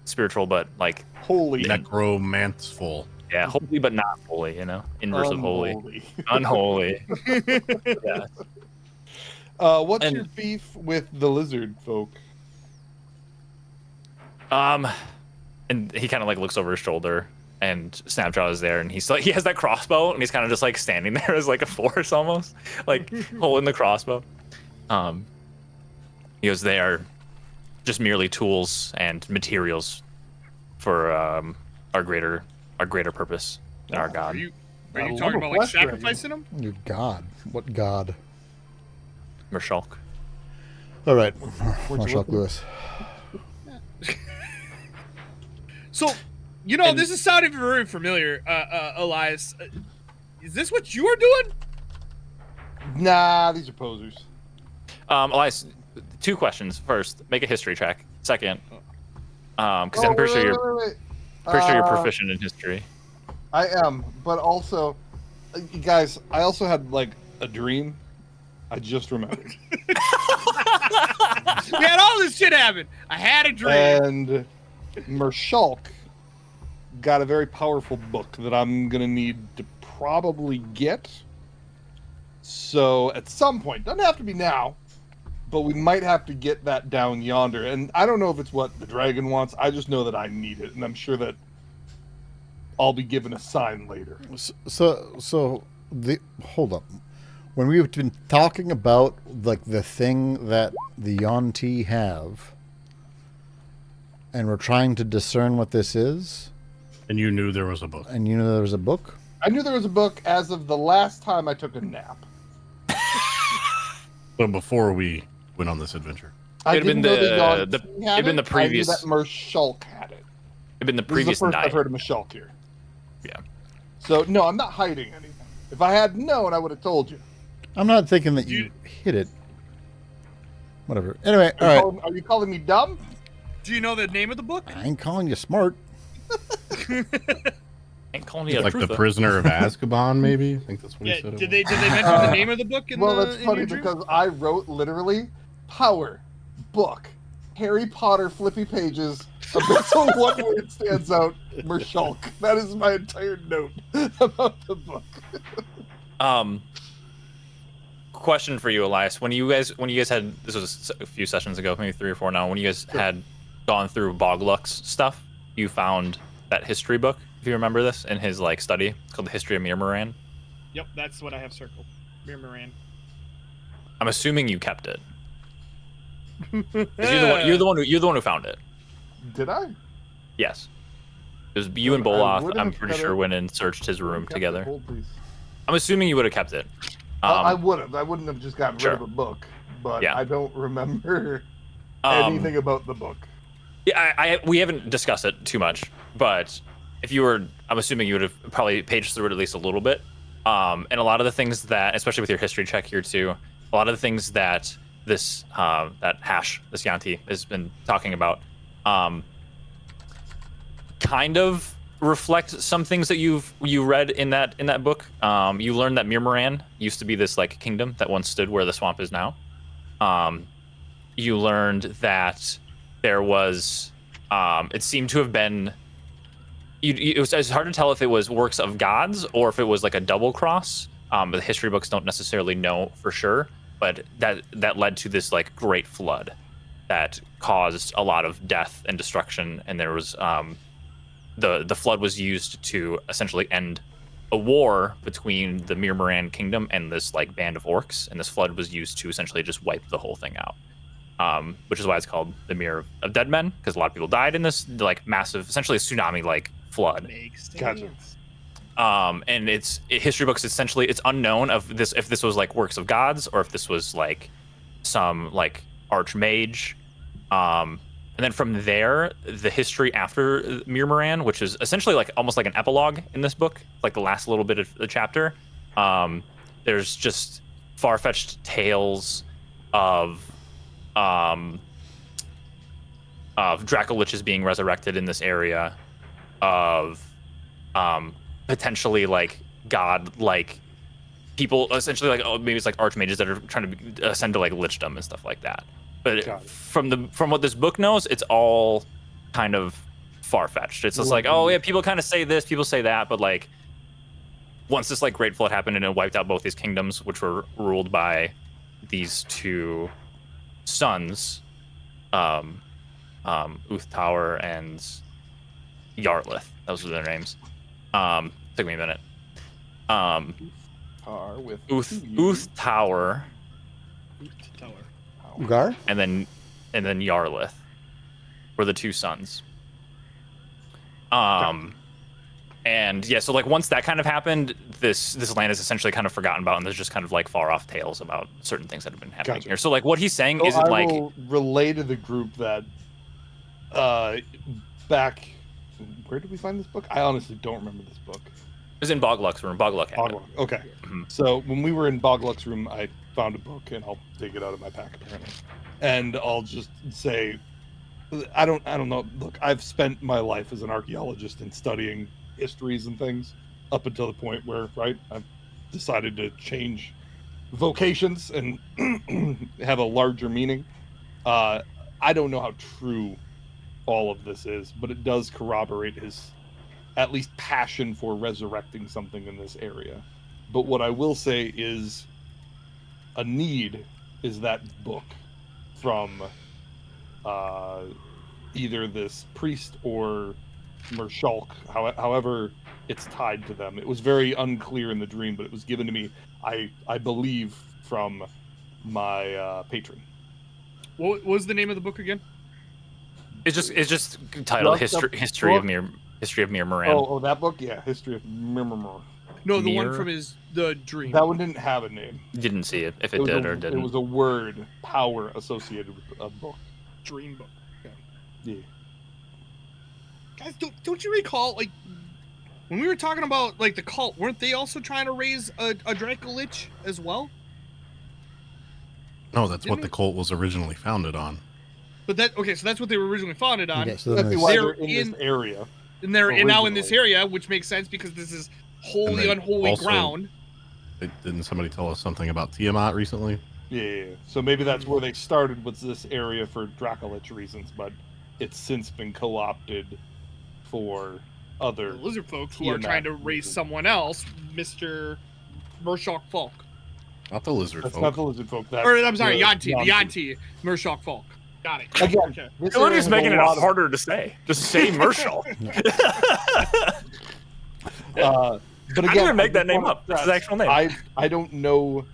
C: Spiritual, but like,
D: Holy.
A: necromanceful.
C: yeah, holy but not holy, inverse of holy.
D: Unholy.
C: Unholy. Yeah.
D: What's
C: And-
D: your beef with the lizard folk?
C: And he kind of like looks over his shoulder, and Snapjaw is there, and he has that crossbow, and he's kind of just like standing there as like a force almost, like holding the crossbow. He goes, they are just merely tools and materials for our greater purpose and our
E: Are
C: god.
E: you
D: I love
E: talking
D: a
E: about like
D: flesh dragon.
E: sacrificing him?
B: Your god. What god?
C: Mershulk.
B: All right.
D: you
B: Marshall
D: looking?
B: Lewis.
E: So,
C: And-
E: this is sounding very familiar, Elias. Is this what you are doing?
D: Nah, these are posers.
C: Elias, 2 questions. First, make a history check. Second, because I'm pretty sure you're proficient in history.
D: I am, but also, you guys, I also had like a dream. I just remembered.
E: We had all this shit happen. I had a dream.
D: And Mershulk got a very powerful book that I'm gonna need to probably get. So at some point, doesn't have to be now, but we might have to get that down yonder. And I don't know if it's what the dragon wants. I just know that I need it, and I'm sure that I'll be given a sign later.
B: So hold up. when we've been talking about like the thing that the Yuan-Ti have, and we're trying to discern what this is,
A: And you knew there was a book.
B: and you know there was a book.
D: I knew there was a book as of the last time I took a nap.
A: So before we went on this adventure.
D: I
C: It'd been
D: didn't know
C: the-
D: that
C: the-
D: Yuan-Ti had
C: it'd been
D: it.
C: the previous-
D: I knew that Mershulk had it.
C: It'd been the
D: This is
C: previous
D: the first
C: night.
D: I've heard of Mershulk here.
C: Yeah.
D: So no, I'm not hiding anything. If I had known, I would have told you.
B: I'm not thinking that you hit it. Whatever. Anyway, all right.
D: Are you calling me dumb?
E: Do you know the name of the book?
B: I ain't calling you smart.
C: Ain't calling you a
A: Like the
C: truther.
A: Prisoner of Azkaban, maybe? I think that's what he
E: Yeah.
A: said.
E: Did they mention the name of the book in
D: Well,
E: the?
D: that's
E: in
D: funny
E: your dream?
D: because I wrote literally power book Harry Potter flippy pages. Abyssal one word stands out. Mershulk. That is my entire note about the book.
C: Question for you, Elias. When you guys had, this was a few sessions ago, maybe 3 or 4 now, when you guys had gone through Bogluk's stuff, you found that history book, if you remember this, in his like study. It's called The History of Mirmoran.
E: Yep, that's what I have circled. Mirmoran.
C: I'm assuming you kept it. 'Cause you're the one who found it.
D: Did I?
C: Yes. It was you and
D: I
C: Boloth,
D: would've
C: I'm pretty
D: kept
C: sure,
D: it.
C: went and searched his room
D: Kept it.
C: together.
D: Hold, please.
C: I'm assuming you would have kept it.
D: I would have. I wouldn't have just gotten
C: Sure.
D: rid of a book, but
C: Yeah.
D: I don't remember
C: Um,
D: anything about the book.
C: Yeah, we haven't discussed it too much, but if you were, I'm assuming you would have probably paged through it at least a little bit. And a lot of the things that, especially with your history check here too, a lot of the things that this this Yanti has been talking about, kind of reflect some things that you read in that book. You learned that Mirmoran used to be this like kingdom that once stood where the swamp is now. You learned that there was, it seemed to have been, it was hard to tell if it was works of gods or if it was like a double cross. The history books don't necessarily know for sure, but that led to this like great flood that caused a lot of death and destruction. And there was, the flood was used to essentially end a war between the Mirmoran kingdom and this like band of orcs. And this flood was used to essentially just wipe the whole thing out. Which is why it's called the Mirror of Dead Men, because a lot of people died in this like massive, essentially a tsunami-like flood.
E: Makes sense.
D: Gotcha.
C: And history books essentially it's unknown of this if this was like works of gods or if this was like some like archmage. And then from there, the history after Mirmoran, which is essentially like almost like an epilogue in this book, like the last little bit of the chapter. There's just far-fetched tales of Dracoliches being resurrected in this area, of potentially like god-like people, essentially like maybe it's like archmages that are trying to ascend to like lichdom and stuff like that. But
D: Got it.
C: from what this book knows, it's all kind of far-fetched. It's just like, oh yeah, people kind of say this, people say that, but like once this like great flood happened and it wiped out both these kingdoms, which were ruled by these two sons, Uth Tower and Yarlith. Those were their names. Took me a minute.
D: With
C: Uth Tower
E: Tower.
B: Ugar?
C: and then Yarlith were the two sons. And yeah, so like once that kind of happened, this land is essentially kind of forgotten about, and there's just kind of like far off tales about certain things that have been happening
D: Gotcha.
C: here. So like what he's saying
D: So
C: isn't
D: I
C: like
D: will relay to the group that back. Where did we find this book? I honestly don't remember this book.
C: it was in Bogluk's room. Bogluk had it.
D: Bogluk. Okay.
C: Mhm.
D: So when we were in Bogluk's room, I found a book, and I'll take it out of my pack apparently, and I'll just say, I don't know. Look, I've spent my life as an archaeologist and studying histories and things up until the point where, right, I've decided to change vocations and have a larger meaning. I don't know how true all of this is, but it does corroborate his at least passion for resurrecting something in this area. But what I will say is a need is that book from either this priest or Mershulk. However, it's tied to them. It was very unclear in the dream, but it was given to me, I believe, from my patron.
E: What was the name of the book again?
C: It's just titled History of Mir Moran.
D: Oh, that book, yeah, History of Mir.
E: No, the one
C: Mir?
E: from the dream.
D: That one didn't have a name.
C: Didn't see it if it did or didn't.
D: It was a word, power associated with a book.
E: Dream book. Okay.
D: Yeah.
E: Guys, don't you recall, like, when we were talking about, like, the cult, weren't they also trying to raise a Draco Lich as well?
A: No, that's what
E: Didn't
A: the cult was originally founded on.
E: But so that's what they were originally founded on.
B: Okay, so
D: That's
B: then
D: why
E: they're
D: they're in this area.
E: And they're now in this
D: Originally.
E: area, which makes sense because this is holy,
A: And then
E: unholy
A: also-
E: ground.
A: Didn't somebody tell us something about Tiamat recently?
D: Yeah. So maybe that's where they started, was this area for Dracolich reasons, but it's since been co-opted for
E: The
D: other.
E: lizard folks who are
D: Tiamat
E: trying to raise
D: reasons.
E: someone else, Mr. Mershok Falk.
A: Not the lizard
D: That's
A: folk.
D: not the lizard folk. That's
E: Or, I'm sorry,
D: the
E: Yanti. The Yanti. Mershok Falk. Got it.
D: Again,
E: Okay.
D: this
C: You're
D: area
C: just
D: has a
C: making it
D: lot of-
C: harder to say. Just say Mershal.
D: But
C: I didn't
D: again,
C: even make that
D: just
C: name
D: wanna
C: up. That's his
D: stress,
C: actual name.
D: I don't know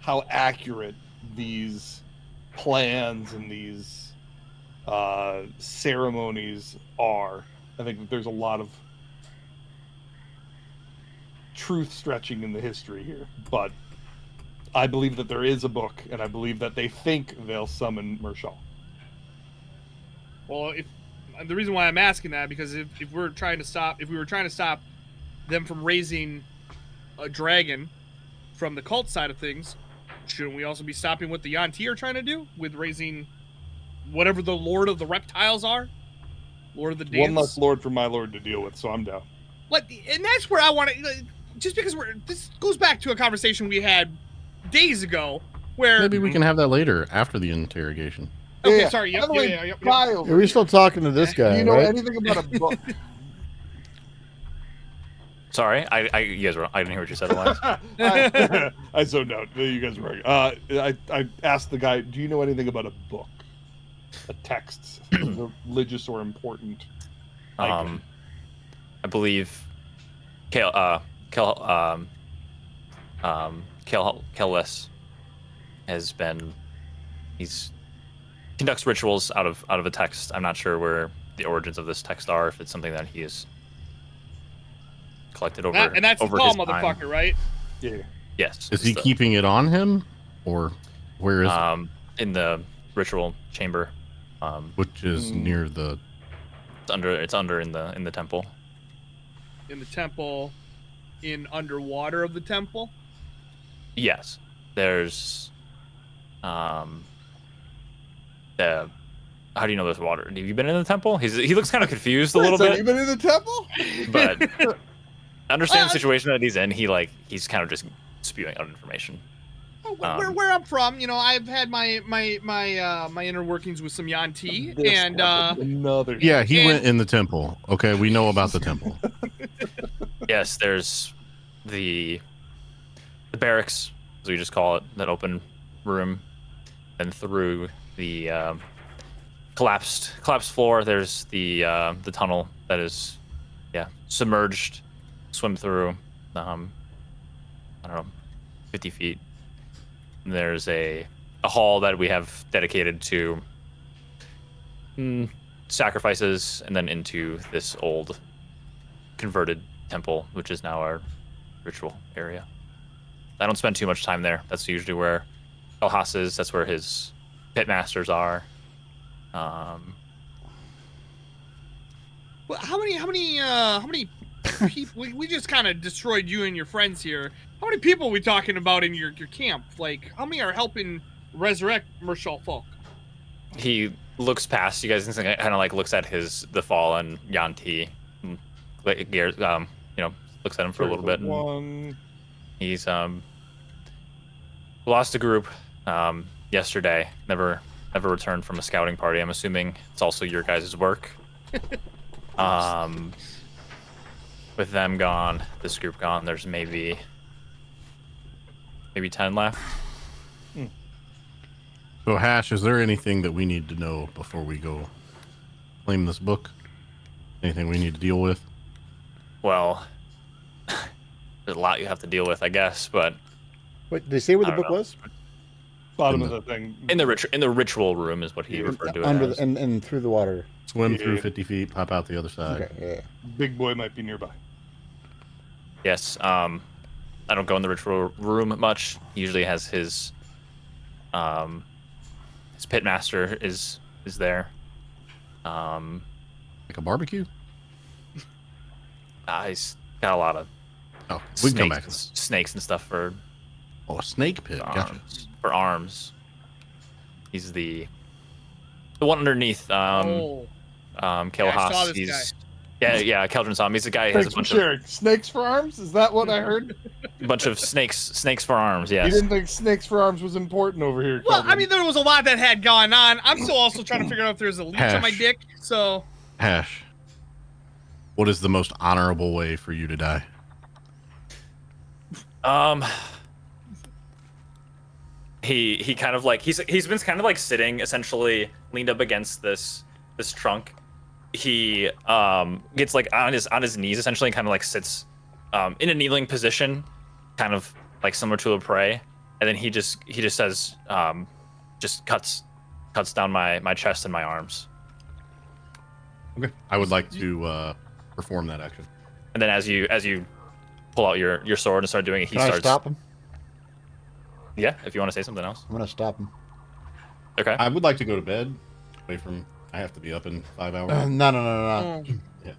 D: how accurate these plans and these ceremonies are. I think that there's a lot of truth stretching in the history here, but I believe that there is a book, and I believe that they think they'll summon Mershal.
E: Well, the reason why I'm asking that because if we were trying to stop them from raising a dragon from the cult side of things, shouldn't we also be stopping what the Yanti are trying to do with raising whatever the Lord of the Reptiles are? Lord of the Dance?
D: One less lord for my lord to deal with, so I'm down.
E: And that's where I want to. Just because this goes back to a conversation we had days ago, where
A: Maybe we can have that later after the interrogation.
E: Okay,
D: Yeah.
E: sorry.
D: By
E: Yep,
D: the way,
E: yep.
D: Guy over
B: Are we
D: here,
B: still talking to this guy,
D: do you know
B: right?
D: anything about a book?
C: Sorry, you guys were. I didn't hear what you said, Elias.
D: I zoned out. You guys were right. I asked the guy, "Do you know anything about a book, a text, religious or important?"
C: I believe Kellis has been. He's conducts rituals out of a text. I'm not sure where the origins of this text are. If it's something that he has collected over
E: and that's the
C: over
E: tall
C: his time.
E: motherfucker, right?
D: Yeah.
C: Yes.
A: Is he keeping it on him, or where is it?
C: In the ritual chamber?
A: Which is near the.
C: It's under in the temple.
E: In the temple, in underwater of the temple.
C: Yes. There's how do you know there's water? Have you been in the temple? He looks kind of confused a little
D: So
C: bit,
D: you been in the temple?
C: but understand the situation that he's in. He's kind of just spewing out information.
E: Where I'm from, I've had my inner workings with some Yanti,
D: This
E: and
D: happened another.
A: Yeah, he
E: And-
A: went in the temple. Okay, we know about the temple.
C: Yes, there's the barracks, as we just call it, that open room, and through the collapsed floor. There's the tunnel that is, submerged. Swim through, I don't know, 50 feet. And there's a hall that we have dedicated to sacrifices, and then into this old converted temple, which is now our ritual area. I don't spend too much time there. That's usually where Elhas is. That's where his pit masters are.
E: well, how many people? We just kind of destroyed you and your friends here. How many people are we talking about in your camp? Like, how many are helping resurrect Mershal Falk?
C: He looks past you guys and kind of like looks at the fallen Yanti, looks at him for a little bit. And
D: One.
C: he's lost a group yesterday. Never returned from a scouting party. I'm assuming it's also your guys' work. With them gone, this group gone, there's maybe 10 left.
A: So, Hash, is there anything that we need to know before we go claim this book? Anything we need to deal with?
C: Well, there's a lot you have to deal with, I guess. But
B: Wait, did they say where
C: I
B: the
C: don't
B: book
C: know.
B: was?
D: Bottom
A: In
D: of the thing.
C: in the ritual room is what he referred to it
B: Under
C: as.
B: and through the water.
A: Swim through
D: Yeah.
A: 50 feet, pop out the other side.
B: Okay, yeah.
D: Big boy might be nearby.
C: Yes. I don't go in the ritual room much. He usually has his pitmaster is there.
A: Like a barbecue?
C: He's got a lot of
A: Oh, we can come back.
C: snakes and stuff for
A: Oh, a snake pit. Gotcha.
C: arms. For arms. He's the one underneath
E: Oh,
C: Kel
E: Yeah, I saw
C: Haas.
E: this
C: He's yeah, Keldrin saw him. He's the guy who has
D: Thanks
C: a
D: for
C: bunch of
D: sharing. Snakes for arms? Is that what I heard?
C: snakes for arms.
D: You
C: Yes.
D: didn't think snakes for arms was important over here,
E: well,
D: Calvin.
E: I mean, there was a lot that had gone on. I'm still also trying to figure out if there's a leech on my
A: Hash.
E: dick. So
A: Hash. What is the most honorable way for you to die?
C: He kind of like he's been kind of like sitting essentially leaned up against this trunk. He gets like on his knees essentially and kind of like sits in a kneeling position, kind of like similar to a prey, and then he just says just cuts down my chest and my arms.
A: Okay. I would like to perform that action.
C: And then as you pull out your sword and start doing it, he
B: Can I
C: starts.
B: stop him?
C: Yeah, if you want to say something else.
B: I'm gonna stop him.
C: Okay.
A: I would like to go to bed. Away from. I have to be up in 5 hours.
B: No.
A: Yeah.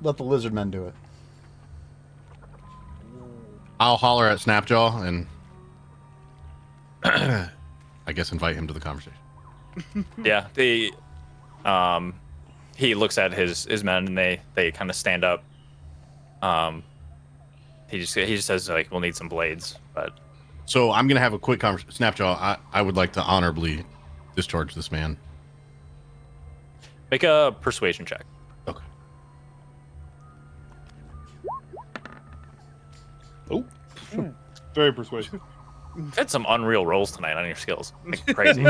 B: Let the lizard men do it.
A: I'll holler at Snapjaw and I guess invite him to the conversation.
C: Yeah, he looks at his men and they kind of stand up. He just says like we'll need some blades, but
A: So I'm gonna have a quick conversation. Snapjaw, I would like to honorably discharge this man.
C: make a persuasion check.
A: Okay.
D: Oh, very persuasive.
C: You've had some unreal rolls tonight on your skills. Like, crazy.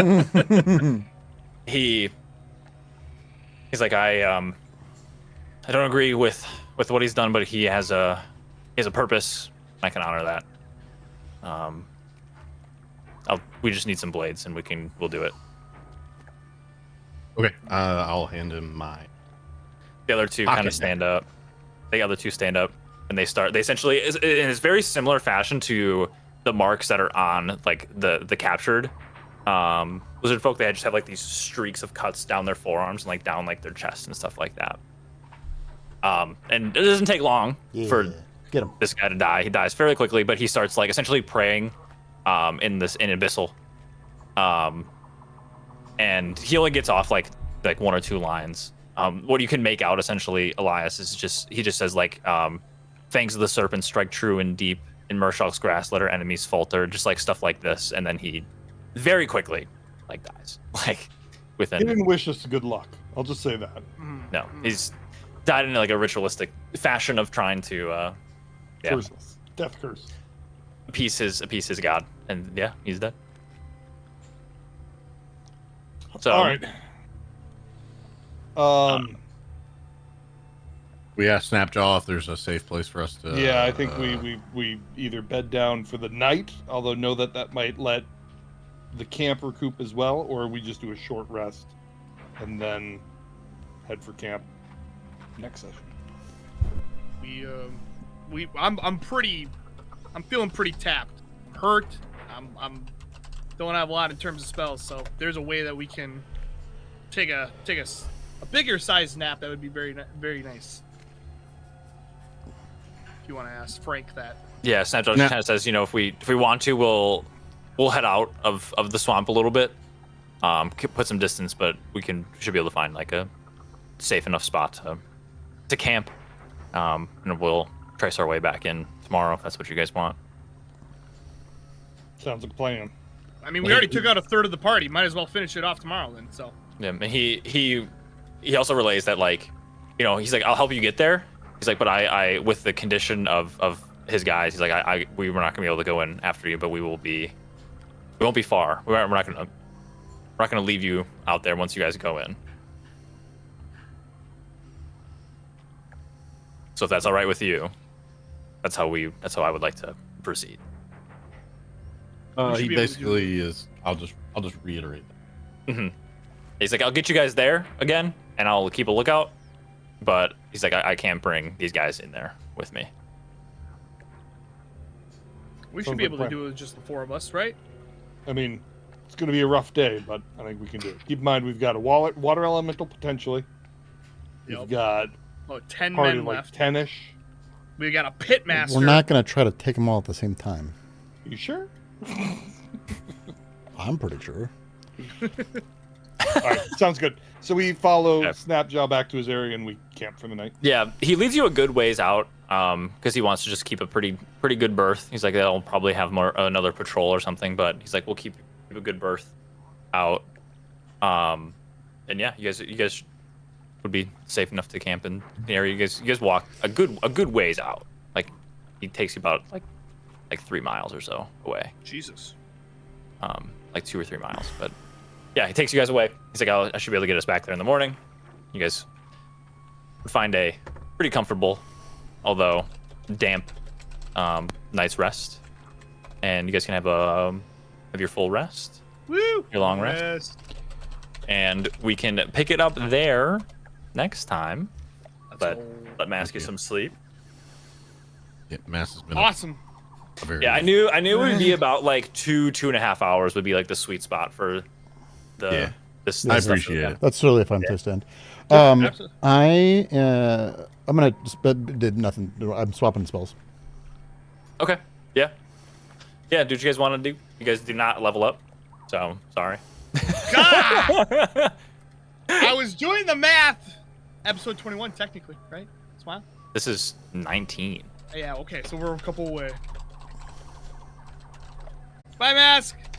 C: He's like I don't agree with what he's done, but he has a purpose. I can honor that. We just need some blades, and we'll do it.
A: Okay. I'll hand him my.
C: The other two kind
A: Pocket
C: of stand up. The other two stand up, and they essentially it's very similar fashion to the marks that are on like the captured lizard folk. They just have like these streaks of cuts down their forearms and like down like their chest and stuff like that. And it doesn't take long for
B: Get him.
C: this guy to die. He dies fairly quickly, but he starts like essentially praying in abyssal. And he only gets off like one or two lines. What you can make out essentially, Elias, is he just says like fangs of the serpent strike true and deep in Mershok's grass, let our enemies falter, just like stuff like this, and then he very quickly like dies. Like
D: He
C: within
D: didn't wish us good luck. I'll just say that.
C: no. He's died in like a ritualistic fashion of trying to yeah,
D: Curseless. Death curse.
C: appease his god. And yeah, he's dead. So
D: All right.
A: We asked Snapjaw if there's a safe place for us to.
D: Yeah, I think we either bed down for the night, although know that might let the camp recoup as well, or we just do a short rest and then head for camp next session.
E: I'm feeling pretty tapped, hurt. I'm don't have a lot in terms of spells, so if there's a way that we can take a bigger size nap, that would be very nice. If you want to ask Frank that.
C: yeah, Snapjaw kind of says, if we want to, we'll head out of the swamp a little bit, put some distance, but we should be able to find like a safe enough spot to camp, and we'll trace our way back in tomorrow if that's what you guys want.
D: Sounds like a plan.
E: I mean, we already took out a third of the party. Might as well finish it off tomorrow then. So.
C: Yeah, and he also relays that like, he's like, I'll help you get there. He's like, but I with the condition of his guys, he's like, we were not gonna be able to go in after you, but we won't be far. We're not gonna leave you out there once you guys go in. So if that's all right with you, that's how I would like to proceed.
E: We should
A: He
E: be able to
A: basically is. I'll just reiterate that.
C: He's like, I'll get you guys there again, and I'll keep a lookout. But he's like, I can't bring these guys in there with me.
E: We should
D: Sounds
E: be
D: like
E: able
D: a
E: to
D: plan.
E: do it with just the 4 of us, right?
D: I mean, it's going to be a rough day, but I think we can do it. Keep in mind, we've got a water elemental potentially. We've
E: Yep.
D: got
E: Oh, 10
D: party
E: men
D: like
E: left.
D: 10-ish.
E: We got a pit master.
B: We're not going to try to take them all at the same time.
D: You sure?
B: I'm pretty sure.
D: All right, sounds good. So we follow
C: Okay.
D: Snapjaw back to his area and we camp for the night.
C: Yeah, he leads you a good ways out, because he wants to just keep a pretty good berth. He's like, they'll probably have another patrol or something, but he's like, we'll keep a good berth out. And yeah, you guys would be safe enough to camp in the area. You guys walk a good ways out. Like, he takes you about like 3 miles or so away.
E: Jesus.
C: Like 2 or 3 miles, but yeah, he takes you guys away. He's like, I should be able to get us back there in the morning. You guys would find a pretty comfortable, although damp, night's rest, and you guys can have your full rest,
E: Woo!
C: your long rest, and we can pick it up there next time. But let Mask get some sleep.
A: Yeah, Mass has been
E: Awesome.
A: a very.
C: Yeah, I knew it would be about like 2.5 hours would be like the sweet spot for the.
A: Yeah.
C: This
A: I
C: stuff.
A: appreciate it.
B: That's really a fun place to end.
E: Absolutely.
B: I'm gonna did nothing. I'm swapping spells.
C: Okay. Yeah. Yeah. Do what you guys want to do? You guys do not level up, so sorry.
E: God! I was doing the math. Episode 21, technically, right? Smile.
C: This is 19.
E: Yeah. Okay. So we're a couple away. Bye, Mask.